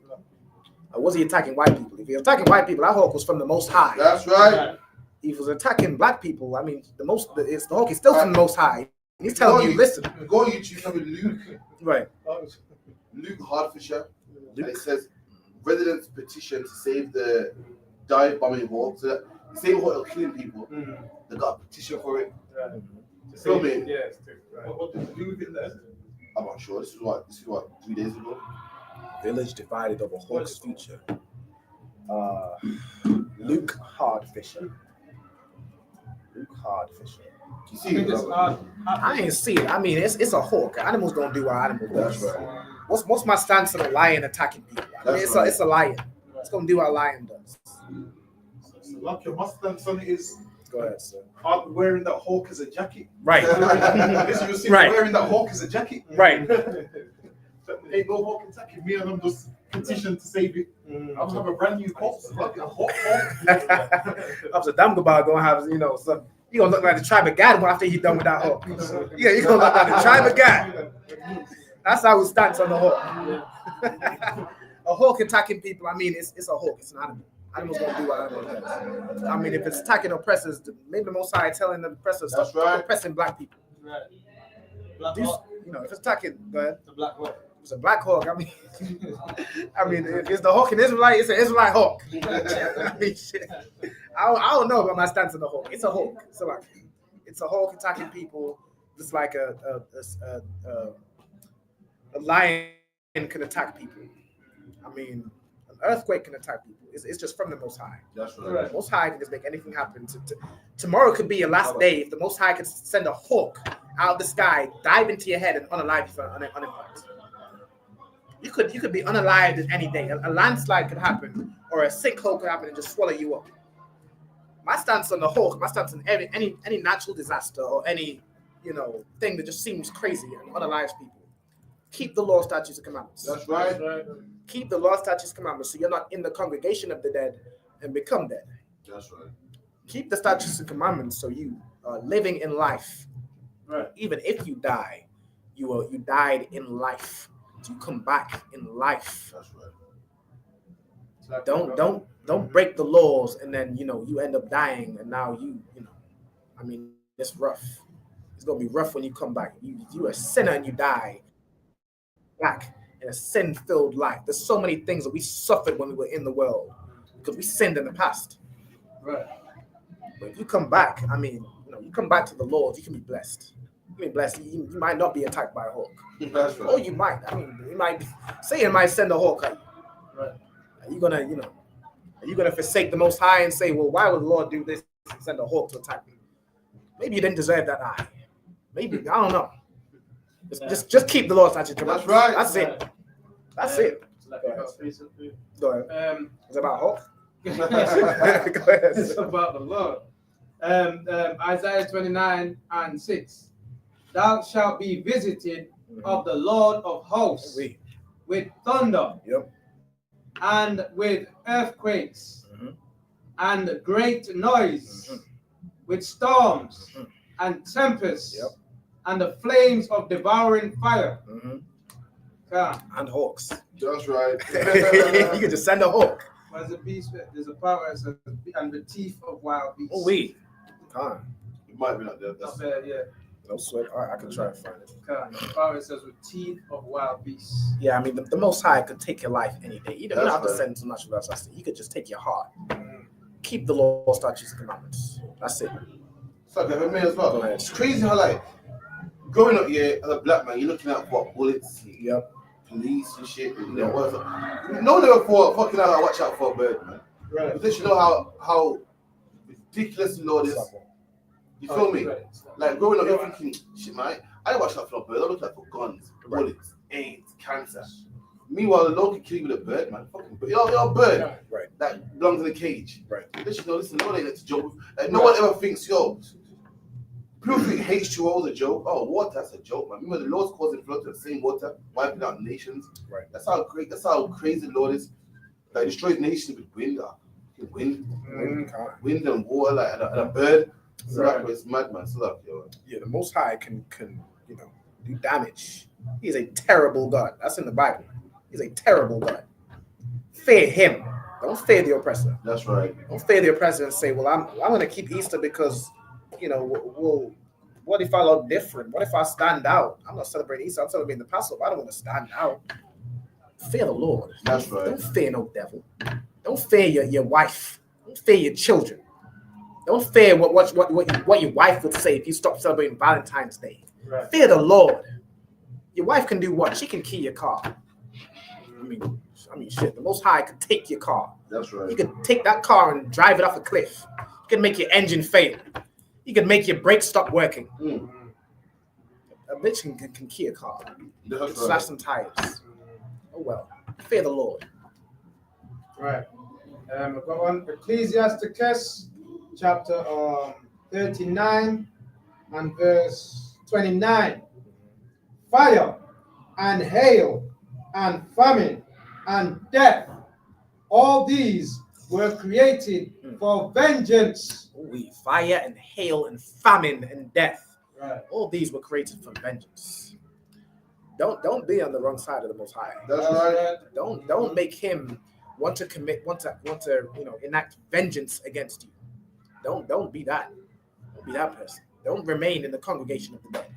Or was he attacking white people? If he was attacking white people, that hawk was from the Most High. That's right. If he was attacking black people, I mean, the hawk is still from the Most High. He's telling you, listen. Go on YouTube, have a Luke. Right. Luke Hardfisher. And it says, residents petition to save the dive bombing hawk. So that the same hawk that killing people, they got a petition for it. Film it. Yes. What did you do with it there? I'm not sure. This is what 3 days ago. Village divided over hawk's future. Luke Hardfisher. Luke Hardfisher. You see it, brother? I ain't see it. I mean, it's a hawk. Animals gonna do what animals do. That's right. What's my stance on a lion attacking people? I mean, it's a lion. It's gonna do what a lion does. So like your stance on it is, Go ahead, sir. I'll be wearing that hawk as a jacket. Right. Because you see me Right. wearing that hawk as a jacket. Right. Ain't no hawk attacking me, and I'm just petitioning to save it. I'll have a brand new corpse, like a hawk. Amsterdam gonna have, some. You gonna look like the tribe of God after he's done with that hawk. Yeah, you gonna look like the tribe of God. That's how we stance on the hawk. A hawk attacking people. I mean, it's a hawk. It's an animal. Animals gonna do what animals do. I mean, if it's attacking oppressors, maybe the Most High telling the oppressors stop oppressing black people. Right. Black Do you- hawk. if it's attacking, go ahead. The black hawk. It's a black hawk. I mean, if it's the hawk in Israelite, it's an Israelite hawk. I mean, shit. I don't know about my stance on the hawk. It's a hawk. It's a Hulk attacking people, just like a lion can attack people. I mean, an earthquake can attack people. It's just from the Most High. That's right. The Most High can just make anything happen. Tomorrow could be your last day if the Most High could send a hawk out of the sky, dive into your head, and unalive you for unimpacted. You could be unalived any day. A landslide could happen, or a sinkhole could happen and just swallow you up. My stance on the hawk, my stance on any natural disaster or any thing that just seems crazy and unalives people. Keep the law, statutes, and commandments. That's right. Keep the law, statutes, and commandments, so you're not in the congregation of the dead and become dead. That's right. Keep the statutes and commandments, so you are living in life. Right. Even if you die, you died in life. So you come back in life. That's right. Don't break the laws and then you end up dying and now I mean, it's rough. It's gonna be rough when you come back. You a sinner and you die back in a sin-filled life. There's so many things that we suffered when we were in the world because we sinned in the past. Right. But if you come back, I mean, you come back to the Lord, you can be blessed. You can be blessed. You might not be attacked by a hawk. That's right. Or you might. I mean, Satan might send a hawk at you. Right. Are you gonna forsake the Most High and say, well, why would the Lord do this and send a hawk to attack me? Maybe you didn't deserve that eye. Maybe, I don't know. Just keep the Lord's statutes. That's right. That's it. That's it. Go ahead. It's about hawk. Go ahead. It's about the Lord. Isaiah 29:6. Thou shalt be visited of the Lord of hosts with thunder and with earthquakes and great noise, with storms and tempests and the flames of devouring fire. And hawks. That's right. You can just send a hawk. There's a beast. There's a power that says, and the teeth of wild beasts. Oh, wait. It might be like that. Not bad, yeah. No sweat. All right, I can try and find it. The power that says with teeth of wild beasts. Yeah, I mean, the Most High could take your life any day. You don't have to right. send too much of us. He could just take your heart. Keep the law, statutes, and commandments. That's it. It's like that for me as well. It's crazy how, like, growing up here as a black man, you're looking at what bullets, police and shit, and whatever. No one ever thought, fucking hell, I watch out for a bird, man. Right. Because you know how ridiculous the Lord is. You feel me? Right. Like growing up, you're thinking, shit, man, I watch out for a bird. I look out for guns, bullets, AIDS, cancer. Meanwhile, the Lord can kill you with a bird, man. Fucking bird. You're a bird that belongs in a cage. Right. Listen, the Lord ain't let to joke. Like, no one ever thinks, people think H2O is a joke. Oh, water, that's a joke, man. Remember, the Lord's causing flood to the same water, wiping out nations. Right. That's how crazy the Lord is. Like, destroys nations with wind. Wind and water, like, and a bird. So like, it's mad, man. So look, Yeah, the Most High can do damage. He's a terrible God. That's in the Bible. He's a terrible God. Fear him. Don't fear the oppressor. That's right. Don't fear the oppressor and say, well, I'm going to keep Easter because, well, what if I look different? What if I stand out? I'm not celebrating Easter. I'm celebrating the Passover. I don't want to stand out. Fear the Lord. That's right. Don't fear no devil. Don't fear your wife. Don't fear your children. Don't fear what your wife would say if you stop celebrating Valentine's Day. Right. Fear the Lord. Your wife can do what? She can key your car. I mean, shit. The Most High could take your car. That's right. He could take that car and drive it off a cliff. He could make your engine fail. He could make your brakes stop working. A bitch can key a car. Slash some tires. Oh well. Fear the Lord. Right. I've got one. Ecclesiasticus chapter 39 and verse 29. Fire and hail and famine and death, all these were created for vengeance. Fire and hail and famine and death. Right. All these were created for vengeance. Don't be on the wrong side of the Most High. That's right. Don't make him want to enact vengeance against you. Don't be that. Don't be that person. Don't remain in the congregation of the dead.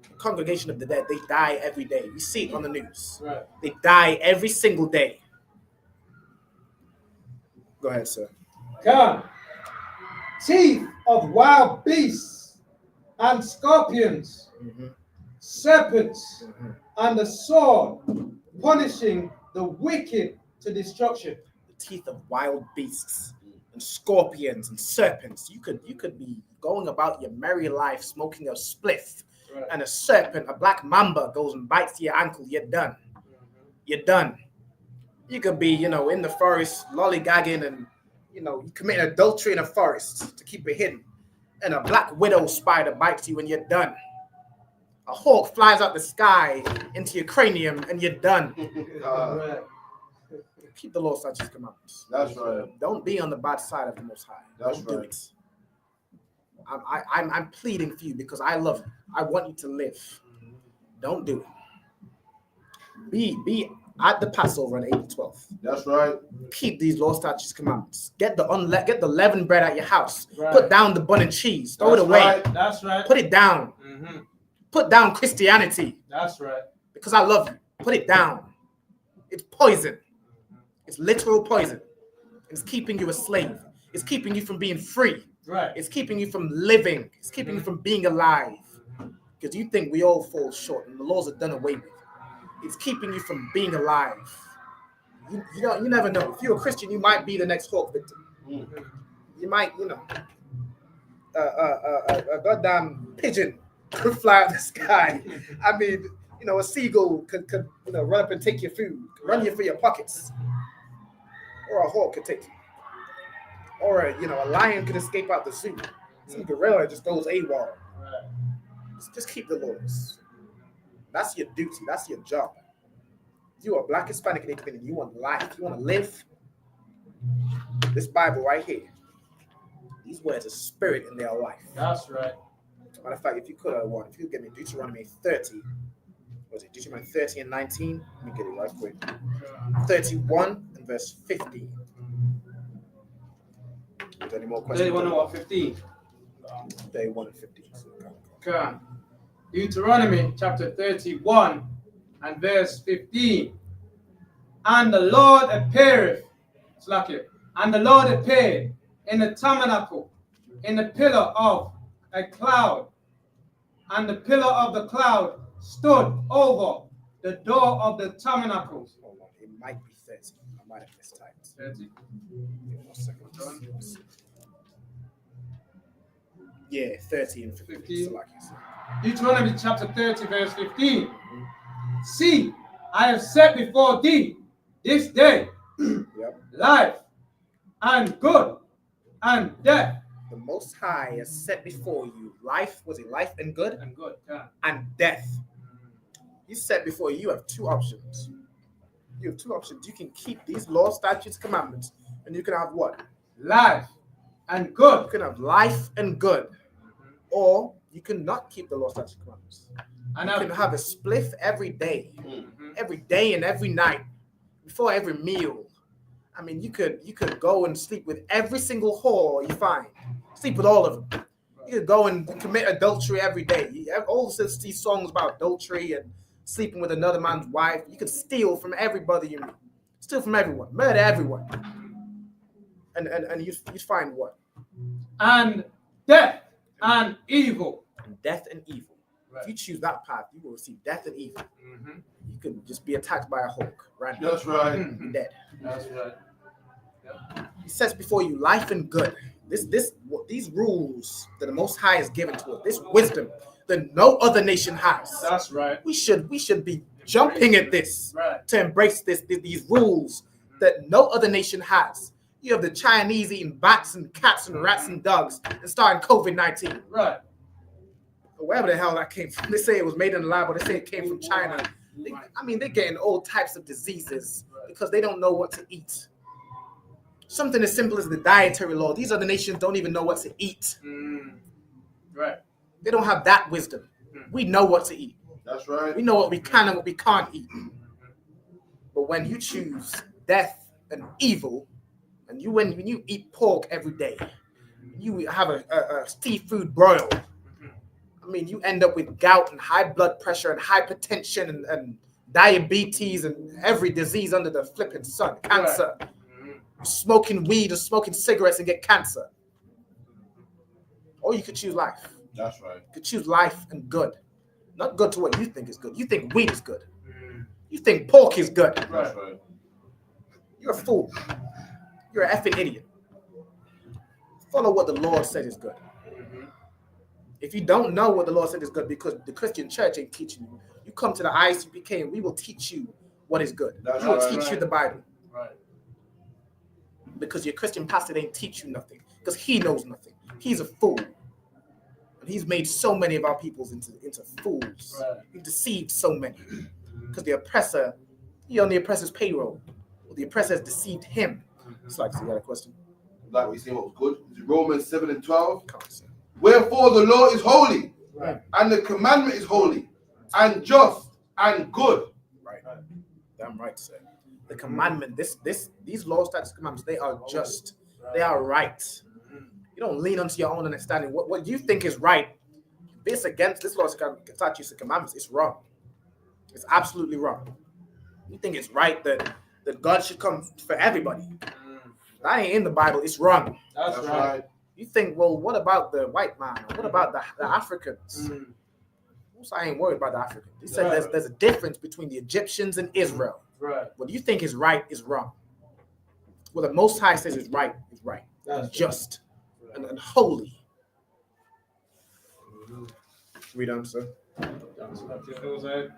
The congregation of the dead, they die every day. We see it on the news. Right. They die every single day. Go ahead, sir. Come. Teeth of wild beasts and scorpions, serpents, and the sword, punishing the wicked to destruction. The teeth of wild beasts and scorpions and serpents. You could be going about your merry life smoking a spliff, and a serpent, a black mamba, goes and bites your ankle. You're done. You're done. You could be, in the forest lollygagging and, you commit adultery in a forest to keep it hidden, and a black widow spider bites you and you're done. A hawk flies out the sky into your cranium and you're done. Keep the law, statutes, commandments. That's right. Don't be on the bad side of the Most High. That's Don't do right. it. I'm pleading for you because I love you. I want you to live. Don't do it. Be at the Passover on April 12th. That's right. Keep these law, statutes, commandments. Get the leavened bread at your house. Right. Put down the bun and cheese. Throw it away. Right. That's right. Put it down. Put down Christianity. That's right. Because I love you. Put it down. It's poison. It's literal poison. It's keeping you a slave. It's keeping you from being free. Right. It's keeping you from living. It's keeping you from being alive. Because you think we all fall short and the laws are done away with. It's keeping you from being alive. You never know. If you're a Christian, you might be the next hawk victim. You might, a goddamn pigeon could fly out the sky. I mean, a seagull could run up and take your food, run you for your pockets. Or a hawk could take you. Or a lion could escape out the zoo. Some gorilla just goes AWOL. Just keep the laws. That's your duty. That's your job. You are Black, Hispanic, and Native Indian. You want life. You want to live. This Bible right here. These words are spirit in their life. That's right. Matter of fact, if you could get me Deuteronomy 30, was it Deuteronomy 30 and 19? Let me get it right quick. 31 and verse 15. Is there any more questions? 31 or 15. 31 and 15. Okay. Deuteronomy chapter 31 and verse 15. And the Lord appeared in the tabernacle in the pillar of a cloud, and the pillar of the cloud stood over the door of the tabernacle. Hold on, it might be 30. I might have mistyped. 30. Give me 1 second. Yeah, 30 and 15. Deuteronomy chapter 30, verse 15. See, I have set before thee this day life and good and death. The Most High has set before you life, life and good? And good, yeah. And death. He set before you, you have two options. You can keep these laws, statutes, commandments, and you can have what? Life and good. You can have life and good. Or you cannot keep the law, statutes, commandments. And you can have a spliff every day. Every day and every night. Before every meal. I mean, you could go and sleep with every single whore you find. Sleep with all of them. You could go and commit adultery every day. All these songs about adultery and sleeping with another man's wife. You could steal from everybody you meet. Steal from everyone. Murder everyone. And you find what? And death and evil. And death and evil. Right. If you choose that path, you will receive death and evil. You could just be attacked by a hawk. Right? That's right. Be dead. That's right. He sets before you life and good. These rules that the Most High has given to us, this wisdom that no other nation has. That's right. We should be jumping at this right. to embrace these rules that no other nation has. You have the Chinese eating bats and cats and rats and dogs and starting COVID-19. Right. Wherever the hell that came from. They say it was made in the lab, but they say it came from China. They're getting all types of diseases because they don't know what to eat. Something as simple as the dietary law. These other nations don't even know what to eat. Right. They don't have that wisdom. We know what to eat. That's right. We know what we can and what we can't eat. But when you choose death and evil, and when you eat pork every day, you have a seafood broil. I mean, you end up with gout and high blood pressure and hypertension and diabetes and every disease under the flipping sun. Cancer. Right. Smoking weed or smoking cigarettes and get cancer. Or you could choose life. That's right. You could choose life and good. Not good to what you think is good. You think weed is good. You think pork is good. That's right. You're a fool. You're an effing idiot. Follow what the Lord said is good. If you don't know what the Lord said is good because the Christian church ain't teaching you, you come to the ISUPK and we will teach you what is good. That's We will right. teach you the Bible. Right. Because your Christian pastor ain't teach you nothing. Because he knows nothing. He's a fool. And he's made so many of our peoples into fools. Right. He's deceived so many. Because the oppressor, he on the oppressor's payroll. Well, the oppressor has deceived him. It's like, so you got a question? Like we see what was good. Romans 7 and 12. Wherefore the law is holy, right, and the commandment is holy, and just and good. Right. Damn right, sir. The commandment, these laws, statutes, commandments, they are just. They are right. You don't lean onto your own understanding. What you think is right, this against this law, statutes, and commandments, it's wrong. It's absolutely wrong. You think it's right that God should come for everybody. That ain't in the Bible. It's wrong. That's right. You think, well, what about the white man? What about the Africans? I ain't worried about the Africans. He said there's a difference between the Egyptians and Israel. Right. What you think is right is wrong. What the Most High says is right is right. That's just and holy. Read on, sir. Those are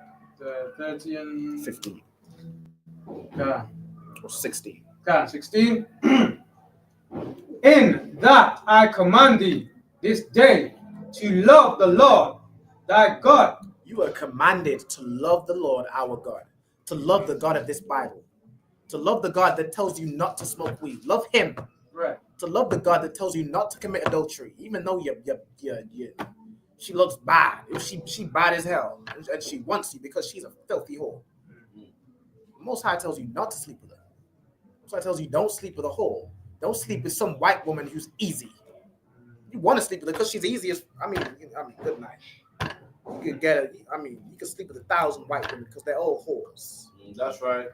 30 and 15. Yeah. Or 16. God, 16. In that I command thee this day to love the Lord thy God. You are commanded to love the Lord our God, to love the God of this Bible, to love the God that tells you not to smoke weed. Love him. Right. To love the God that tells you not to commit adultery, even though she looks bad. She bad as hell, and she wants you because she's a filthy whore. Most High tells you not to sleep with her. Most High tells you don't sleep with a whore. Don't sleep with some white woman who's easy. You want to sleep with her because she's easy as. I mean, good night. You could get her. I mean, you could sleep with 1,000 white women because they're all whores. That's right.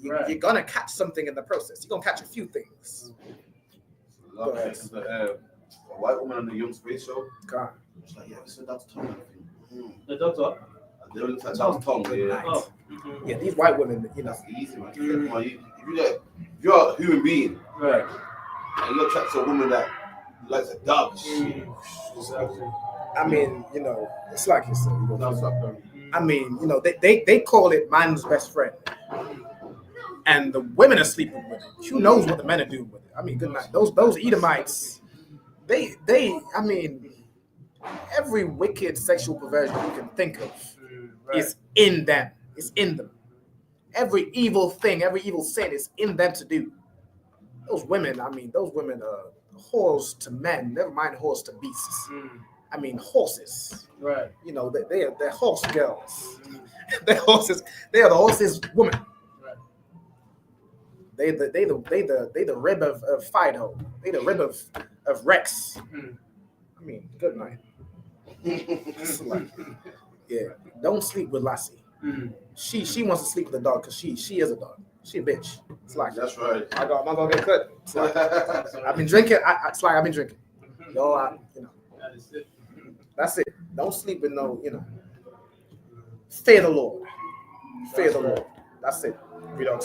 You're gonna catch something in the process. You're gonna catch a few things. Go ahead. A white woman on the Young Space Show. God. She's like, yeah, we said that's tongue. The doctor. They were like, that's tongue. Yeah. Oh. Yeah, these white women, That's easy, man. If you're a human being, right, and you're attracted to a woman that likes a dog, I mean, it's like you said. I mean, they call it man's best friend, and the women are sleeping with it. Who knows what the men are doing with it? I mean, good night. Those Edomites, they. I mean, every wicked sexual perversion you can think of is in them. It's in them. Every evil thing, every evil sin is in them to do. Those women are whores to men. Never mind whores to beasts. I mean horses. Right. They're horse girls. They're horses. They are the horses women. Right. They the rib of Fido. They the rib of Rex. I mean, good night. Yeah. Don't sleep with Lassie. She wants to sleep with a dog because she is a dog. She a bitch. It's like that's right. I'm not gonna get cut. It's like, I've been drinking. It's like I've been drinking. That's it. Don't sleep with no. Fear the Lord. Fear the Lord. That's it. Read on.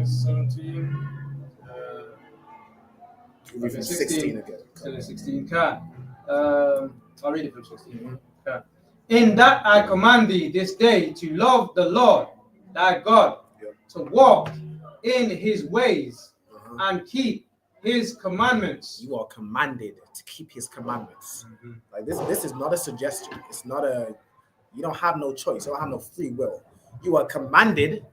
17. Read from 16 again. 16. I'll read it from 16. In that I command thee this day to love the Lord thy God, to walk in his ways and keep his commandments. You are commanded to keep his commandments. Like this is not a suggestion. It's not you don't have no choice. You don't have no free will. You are commanded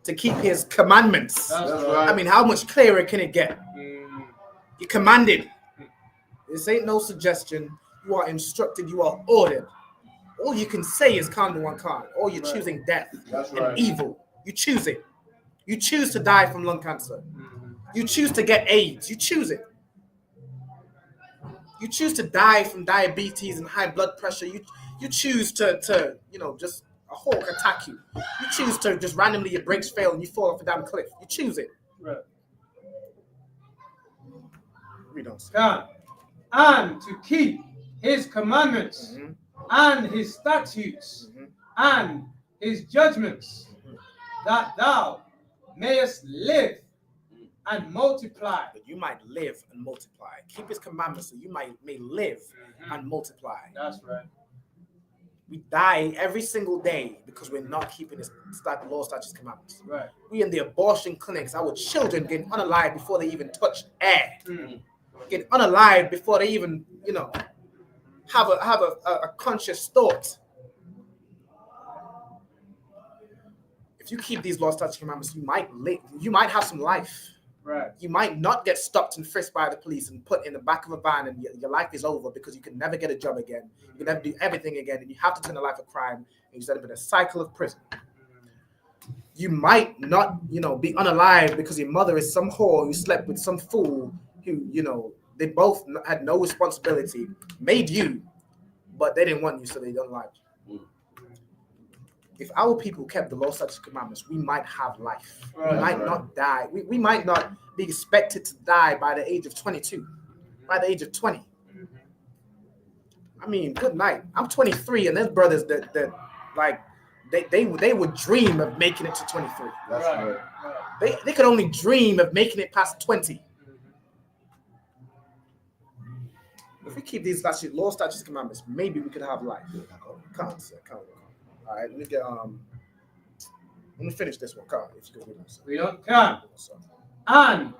to keep his commandments. That's right. I mean, how much clearer can it get? You're commanded. This ain't no suggestion. You are instructed. You are ordered. All you can say is Khan one Khan. Or you're choosing death and evil. You choose it. You choose to die from lung cancer. You choose to get AIDS. You choose it. You choose to die from diabetes and high blood pressure. You choose to just a hawk attack you. You choose to just randomly your brakes fail and you fall off a damn cliff. You choose it. Right. Read on. God. and to keep his commandments and his statutes and his judgments, that thou mayest live and multiply. That you might live and multiply. Keep his commandments so you may live and multiply. That's right. We die every single day because we're not keeping his law, statutes, commandments. Right. We in the abortion clinics, our children getting unalived before they even touch air. Get unalived before they even, have a conscious thought. If you keep these law, statutes, commandments, you might live. You might have some life. Right. You might not get stopped and frisked by the police and put in the back of a van, and your life is over because you can never get a job again. You can never do everything again, and you have to turn a life of crime, and you end up in a cycle of prison. You might not, be unalive because your mother is some whore who slept with some fool who, they both had no responsibility, made you, but they didn't want you, so they don't like you. If our people kept the law, statutes, commandments, we might have life. Right. We might not die. We might not be expected to die by the age of 22, by the age of 20. I mean, good night. I'm 23, and there's brothers that like, they would dream of making it to 23. That's right. They could only dream of making it past 20. If we keep these law, statutes, commandments, maybe we could have life. Can't. All right, let me finish this one. Carl, if you can read this. We don't can. And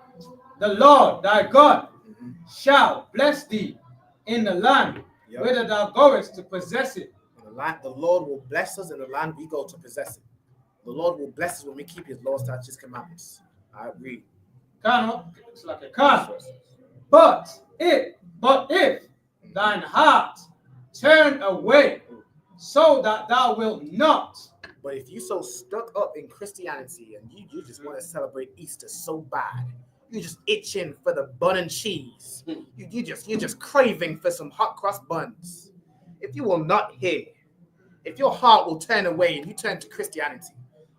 the Lord thy God shall bless thee in the land whither thou goest to possess it. The Lord will bless us in the land we go to possess it. The Lord will bless us when we keep his law, statutes, commandments. I agree. It's like a can. But if thine heart turn away, so that thou wilt not. But if you so stuck up in Christianity and you just want to celebrate Easter so bad, you're just itching for the bun and cheese. You're just craving for some hot cross buns. If you will not hear, if your heart will turn away and you turn to Christianity,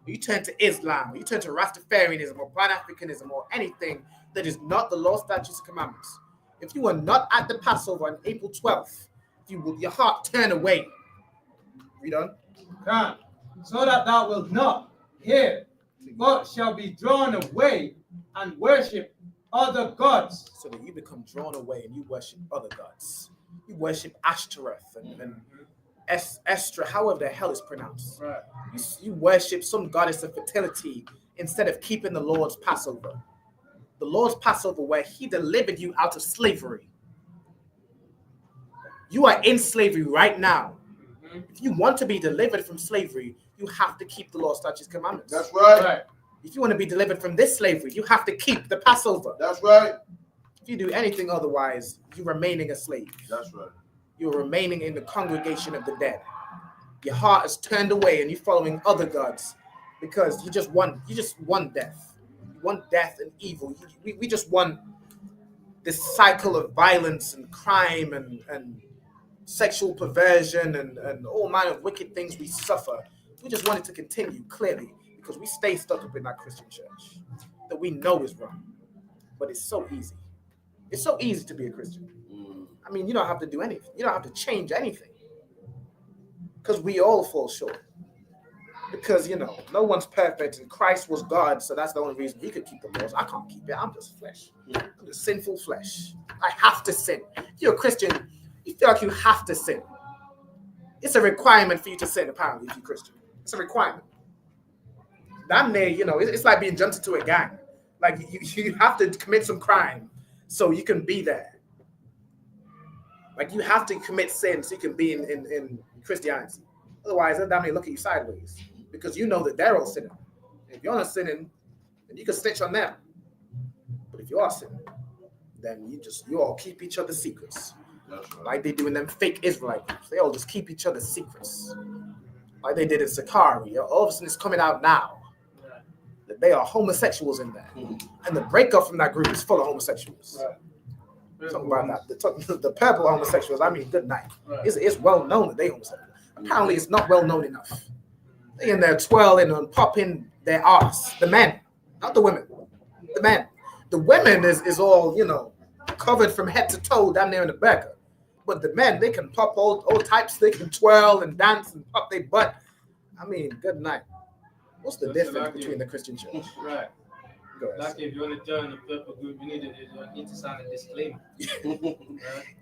or you turn to Islam, or you turn to Rastafarianism or Pan-Africanism or anything that is not the law, statutes, and commandments, if you are not at the Passover on April 12th, your heart turn away. Read on. So that thou wilt not hear, but shall be drawn away and worship other gods. So that you become drawn away and you worship other gods. You worship Ashtoreth and Estra, however the hell it's pronounced. Right. You worship some goddess of fertility instead of keeping the Lord's Passover. The Lord's Passover where he delivered you out of slavery. You are in slavery right now. If you want to be delivered from slavery, you have to keep the law, statutes, commandments. That's right. If you want to be delivered from this slavery, you have to keep the Passover. That's right. If you do anything otherwise, you're remaining a slave. That's right. You're remaining in the congregation of the dead. Your heart is turned away and you're following other gods because you just want death. You want death and evil. We just want this cycle of violence and crime and sexual perversion and all manner of wicked things we suffer. We just want it to continue, clearly, because we stay stuck up in that Christian church that we know is wrong. But it's so easy. It's so easy to be a Christian. I mean, you don't have to do anything. You don't have to change anything. Because we all fall short. Because, no one's perfect, and Christ was God, so that's the only reason he could keep the laws. I can't keep it. I'm just flesh. I'm just sinful flesh. I have to sin. If you're a Christian, you feel like you have to sin. It's a requirement for you to sin, apparently, if you're Christian. It's a requirement. Damn near, it's like being jumped into a gang. Like, you have to commit some crime so you can be there. Like, you have to commit sin so you can be in Christianity. Otherwise, they'll damn near look at you sideways because you know that they're all sinning. If you're not sinning, then you can snitch on them. But if you are sinning, then you all keep each other's secrets. Like they do in them fake Israelite groups. They all just keep each other's secrets. Like they did in Sakari. All of a sudden it's coming out now that they are homosexuals in there. And the breakup from that group is full of homosexuals. Talking about that. The purple homosexuals, I mean, good night. It's well known that they homosexual. Apparently it's not well known enough. They in there twirling and popping their arse. The men, not the women. The men. The women is all, covered from head to toe down there in the burqa. But the men, they can pop all types. They can twirl and dance and pop their butt. I mean, good night. What's the difference between the Christian church? Right. Like if you want to join the purple group, you need to sign a disclaimer.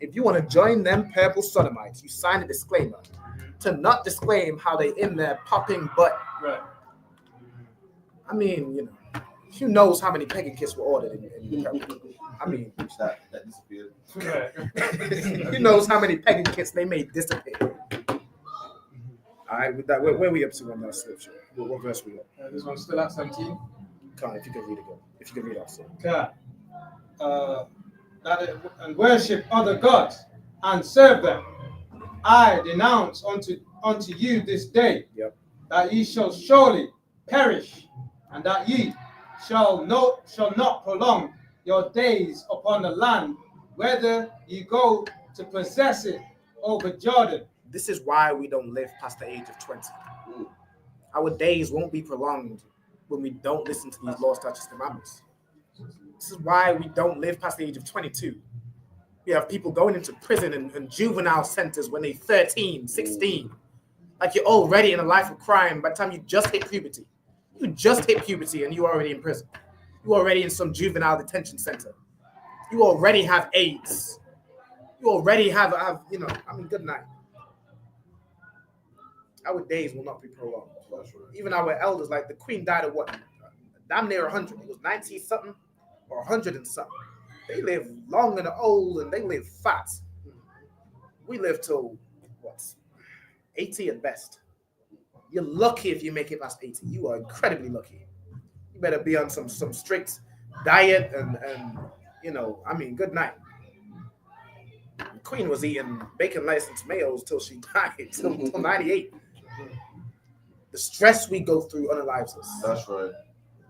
If you want to join them purple sodomites, you sign a disclaimer to not disclaim how they in there popping butt. Right. I mean, you know, who knows how many pagan kits were ordered in the purple? I mean, that disappeared. Who knows how many pagan kits they made disappear? All right, with that, where are we up to on that scripture? What verse we on? This one's still at 17. Come on, if you can read it, go. If you can read also. And worship other gods and serve them. I denounce unto you this day that ye shall surely perish, and that ye shall not prolong your days upon the land, whether ye go to possess it over Jordan. This is why we don't live past the age of 20. Our days won't be prolonged when we don't listen to these laws, statutes, commandments. This is why we don't live past the age of 22. We have people going into prison and juvenile centers when they're 13, 16. Like you're already in a life of crime by the time you just hit puberty. You just hit puberty and you're already in prison. You're already in some juvenile detention center. You already have AIDS. You already have you know, I mean, good night. Our days will not be prolonged. Even our elders, like the queen died at what? Damn near 100. It was 90 something or 100 and something. They live long and old and they live fat. We live till what? 80 at best. You're lucky if you make it past 80. You are incredibly lucky. You better be on some strict diet and you know, I mean, good night. The queen was eating bacon, rice, and tomatoes till she died, till 98. The stress we go through unalives us. That's right.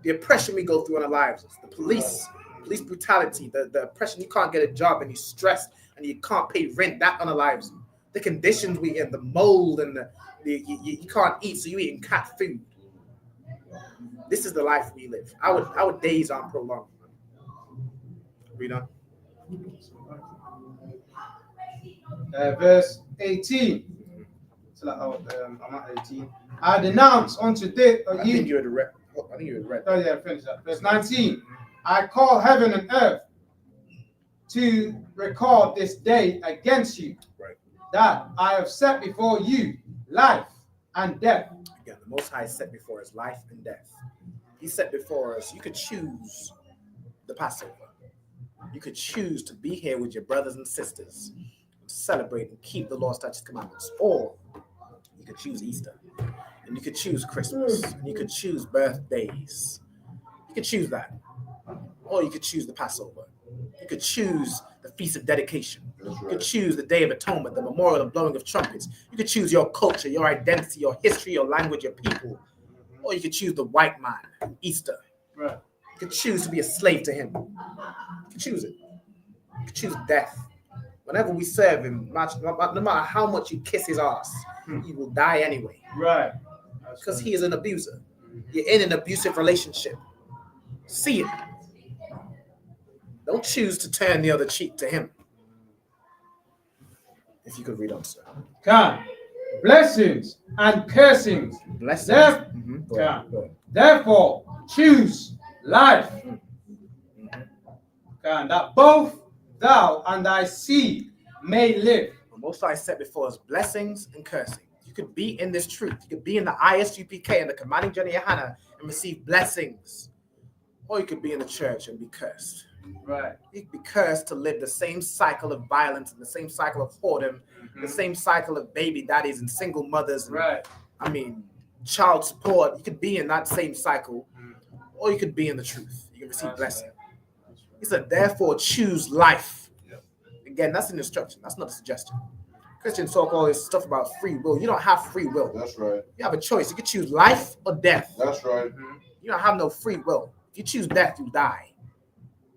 The oppression we go through unalives us. The police brutality, the oppression, you can't get a job and you're stressed and you can't pay rent, that unalives you. The conditions we in, the mold and you can't eat, so you're eating cat food. This is the life we live. Our days aren't prolonged. Read on. Verse 18. So I'm at 18. I denounce unto thee. I think you had read. Oh yeah, finish that. Verse 19. I call heaven and earth to record this day against you, that I have set before you life and death. Again, the Most High set before us life and death. He set before us, you could choose the Passover. You could choose to be here with your brothers and sisters, to celebrate and keep the law, statutes, commandments. Or you could choose Easter. And you could choose Christmas. And you could choose birthdays. You could choose that. Or you could choose the Passover. You could choose the Feast of Dedication. You could choose the Day of Atonement, the memorial of blowing of trumpets. You could choose your culture, your identity, your history, your language, your people. Or you could choose the white man, Easter. Right. You could choose to be a slave to him. You could choose it. You could choose death. Whenever we serve him, no matter how much you kiss his ass, he will die anyway. Right. Because he is an abuser. You're in an abusive relationship. See it. Don't choose to turn the other cheek to him. If you could read on, sir. Come. Blessings and cursings. Blessings. Go ahead. Therefore, choose life. That both thou and thy seed may live. The Most High set before us blessings and cursing. You could be in this truth. You could be in the ISUPK and the commanding journey of Hannah and receive blessings. Or you could be in the church and be cursed. Right. You could be cursed to live the same cycle of violence and the same cycle of whoredom, the same cycle of baby daddies and single mothers. And, right. I mean, child support. You could be in that same cycle, or you could be in the truth. You can receive blessing. He said, therefore, choose life. Again, that's an instruction. That's not a suggestion. Christians talk all this stuff about free will. You don't have free will. That's right. You have a choice. You can choose life or death. That's right. You don't have no free will. If you choose death, you die.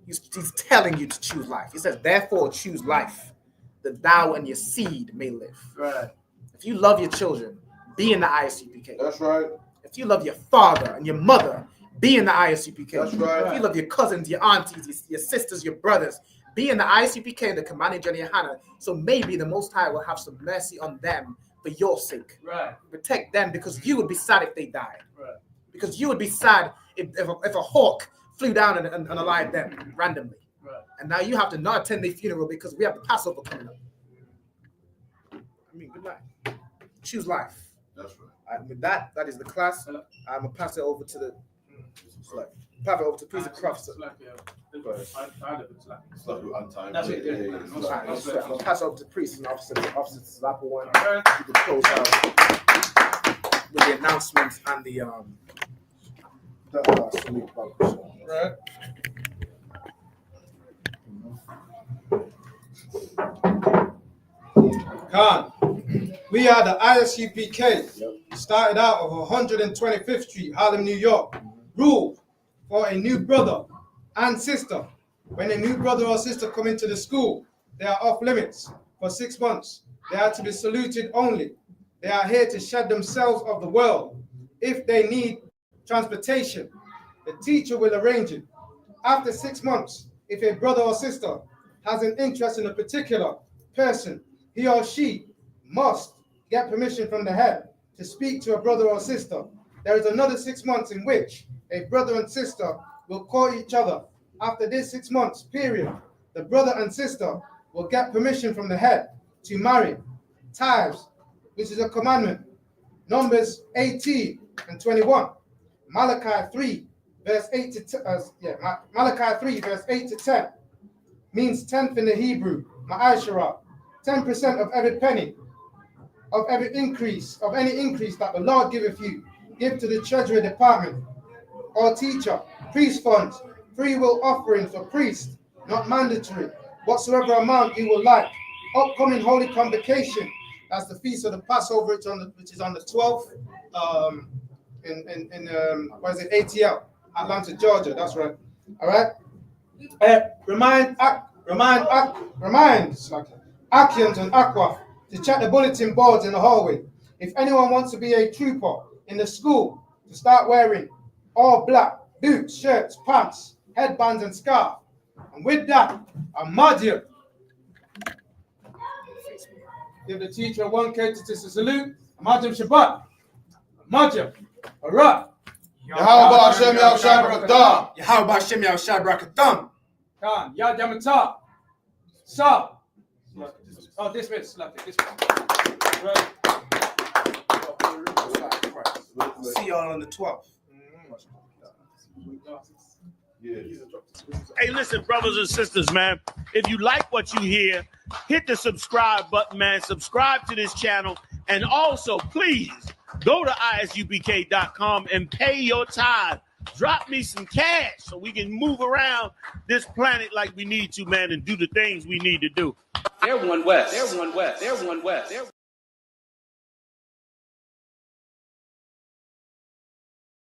He's telling you to choose life. He says, therefore, choose life, that thou and your seed may live. Right. If you love your children, be in the ISUPK. That's right. If you love your father and your mother, be in the ISUPK. That's right. If you love your cousins, your aunties, your sisters, your brothers, be in the ISUPK and the commanding Johnny Hannah, so maybe the Most High will have some mercy on them for your sake. Right. Protect them, because you would be sad if they died. Right. Because you would be sad if a hawk flew down and alive them randomly. Right. And now you have to not attend their funeral because we have the Passover coming up. I mean, good night. Choose life. That's right. With that is the class. I'm gonna pass it over to the pass it over to Priest of Crofts. That's it. I'm gonna pass it over to Priest and Officer Slapper one. You can close out with the announcements and the salute. Right. Khan, we are the ISUPK, started out of 125th Street, Harlem, New York, ruled for a new brother and sister. When a new brother or sister come into the school, they are off limits for 6 months. They are to be saluted only. They are here to shed themselves of the world. If they need transportation, the teacher will arrange it. After 6 months, if a brother or sister has an interest in a particular person, he or she must get permission from the head to speak to a brother or sister. There is another 6 months in which a brother and sister will call each other. After this 6 months period, the brother and sister will get permission from the head to marry. Tithes, which is a commandment. Numbers 18 and 21. Malachi 3, verse 8 to Malachi 3, verse 8 to 10 means tenth in the Hebrew. Ma'ashara, 10% of every penny, of every increase, of any increase that the Lord giveth you, give to the treasury department or teacher. Priest funds, free will offering for priests, not mandatory. Whatsoever amount you will like. Upcoming holy convocation. That's the feast of the Passover, which is on the 12th. In ATL, Atlanta, Georgia. That's right. All right. Remind Akians and Aqua to check the bulletin boards in the hallway. If anyone wants to be a trooper in the school, to start wearing all black boots, shirts, pants, headbands, and scarf. And with that, I'm Madia. Give the teacher a 1K to salute. Madim Shabbat. Madim. All right. Yahweh Hashem Yahushai Barakatam. Yahweh Hashem Yahushai Barakatam. Khan, Yad Yamata. Sa. Oh, dismiss. Dismiss. Right. See y'all on the 12th. Hey, listen, brothers and sisters, man. If you like what you hear, hit the subscribe button, man. Subscribe to this channel. And also, please, go to ISUPK.com and pay your tithe. Drop me some cash so we can move around this planet like we need to, man, and do the things we need to do. They're one West. They're one West. They're one West.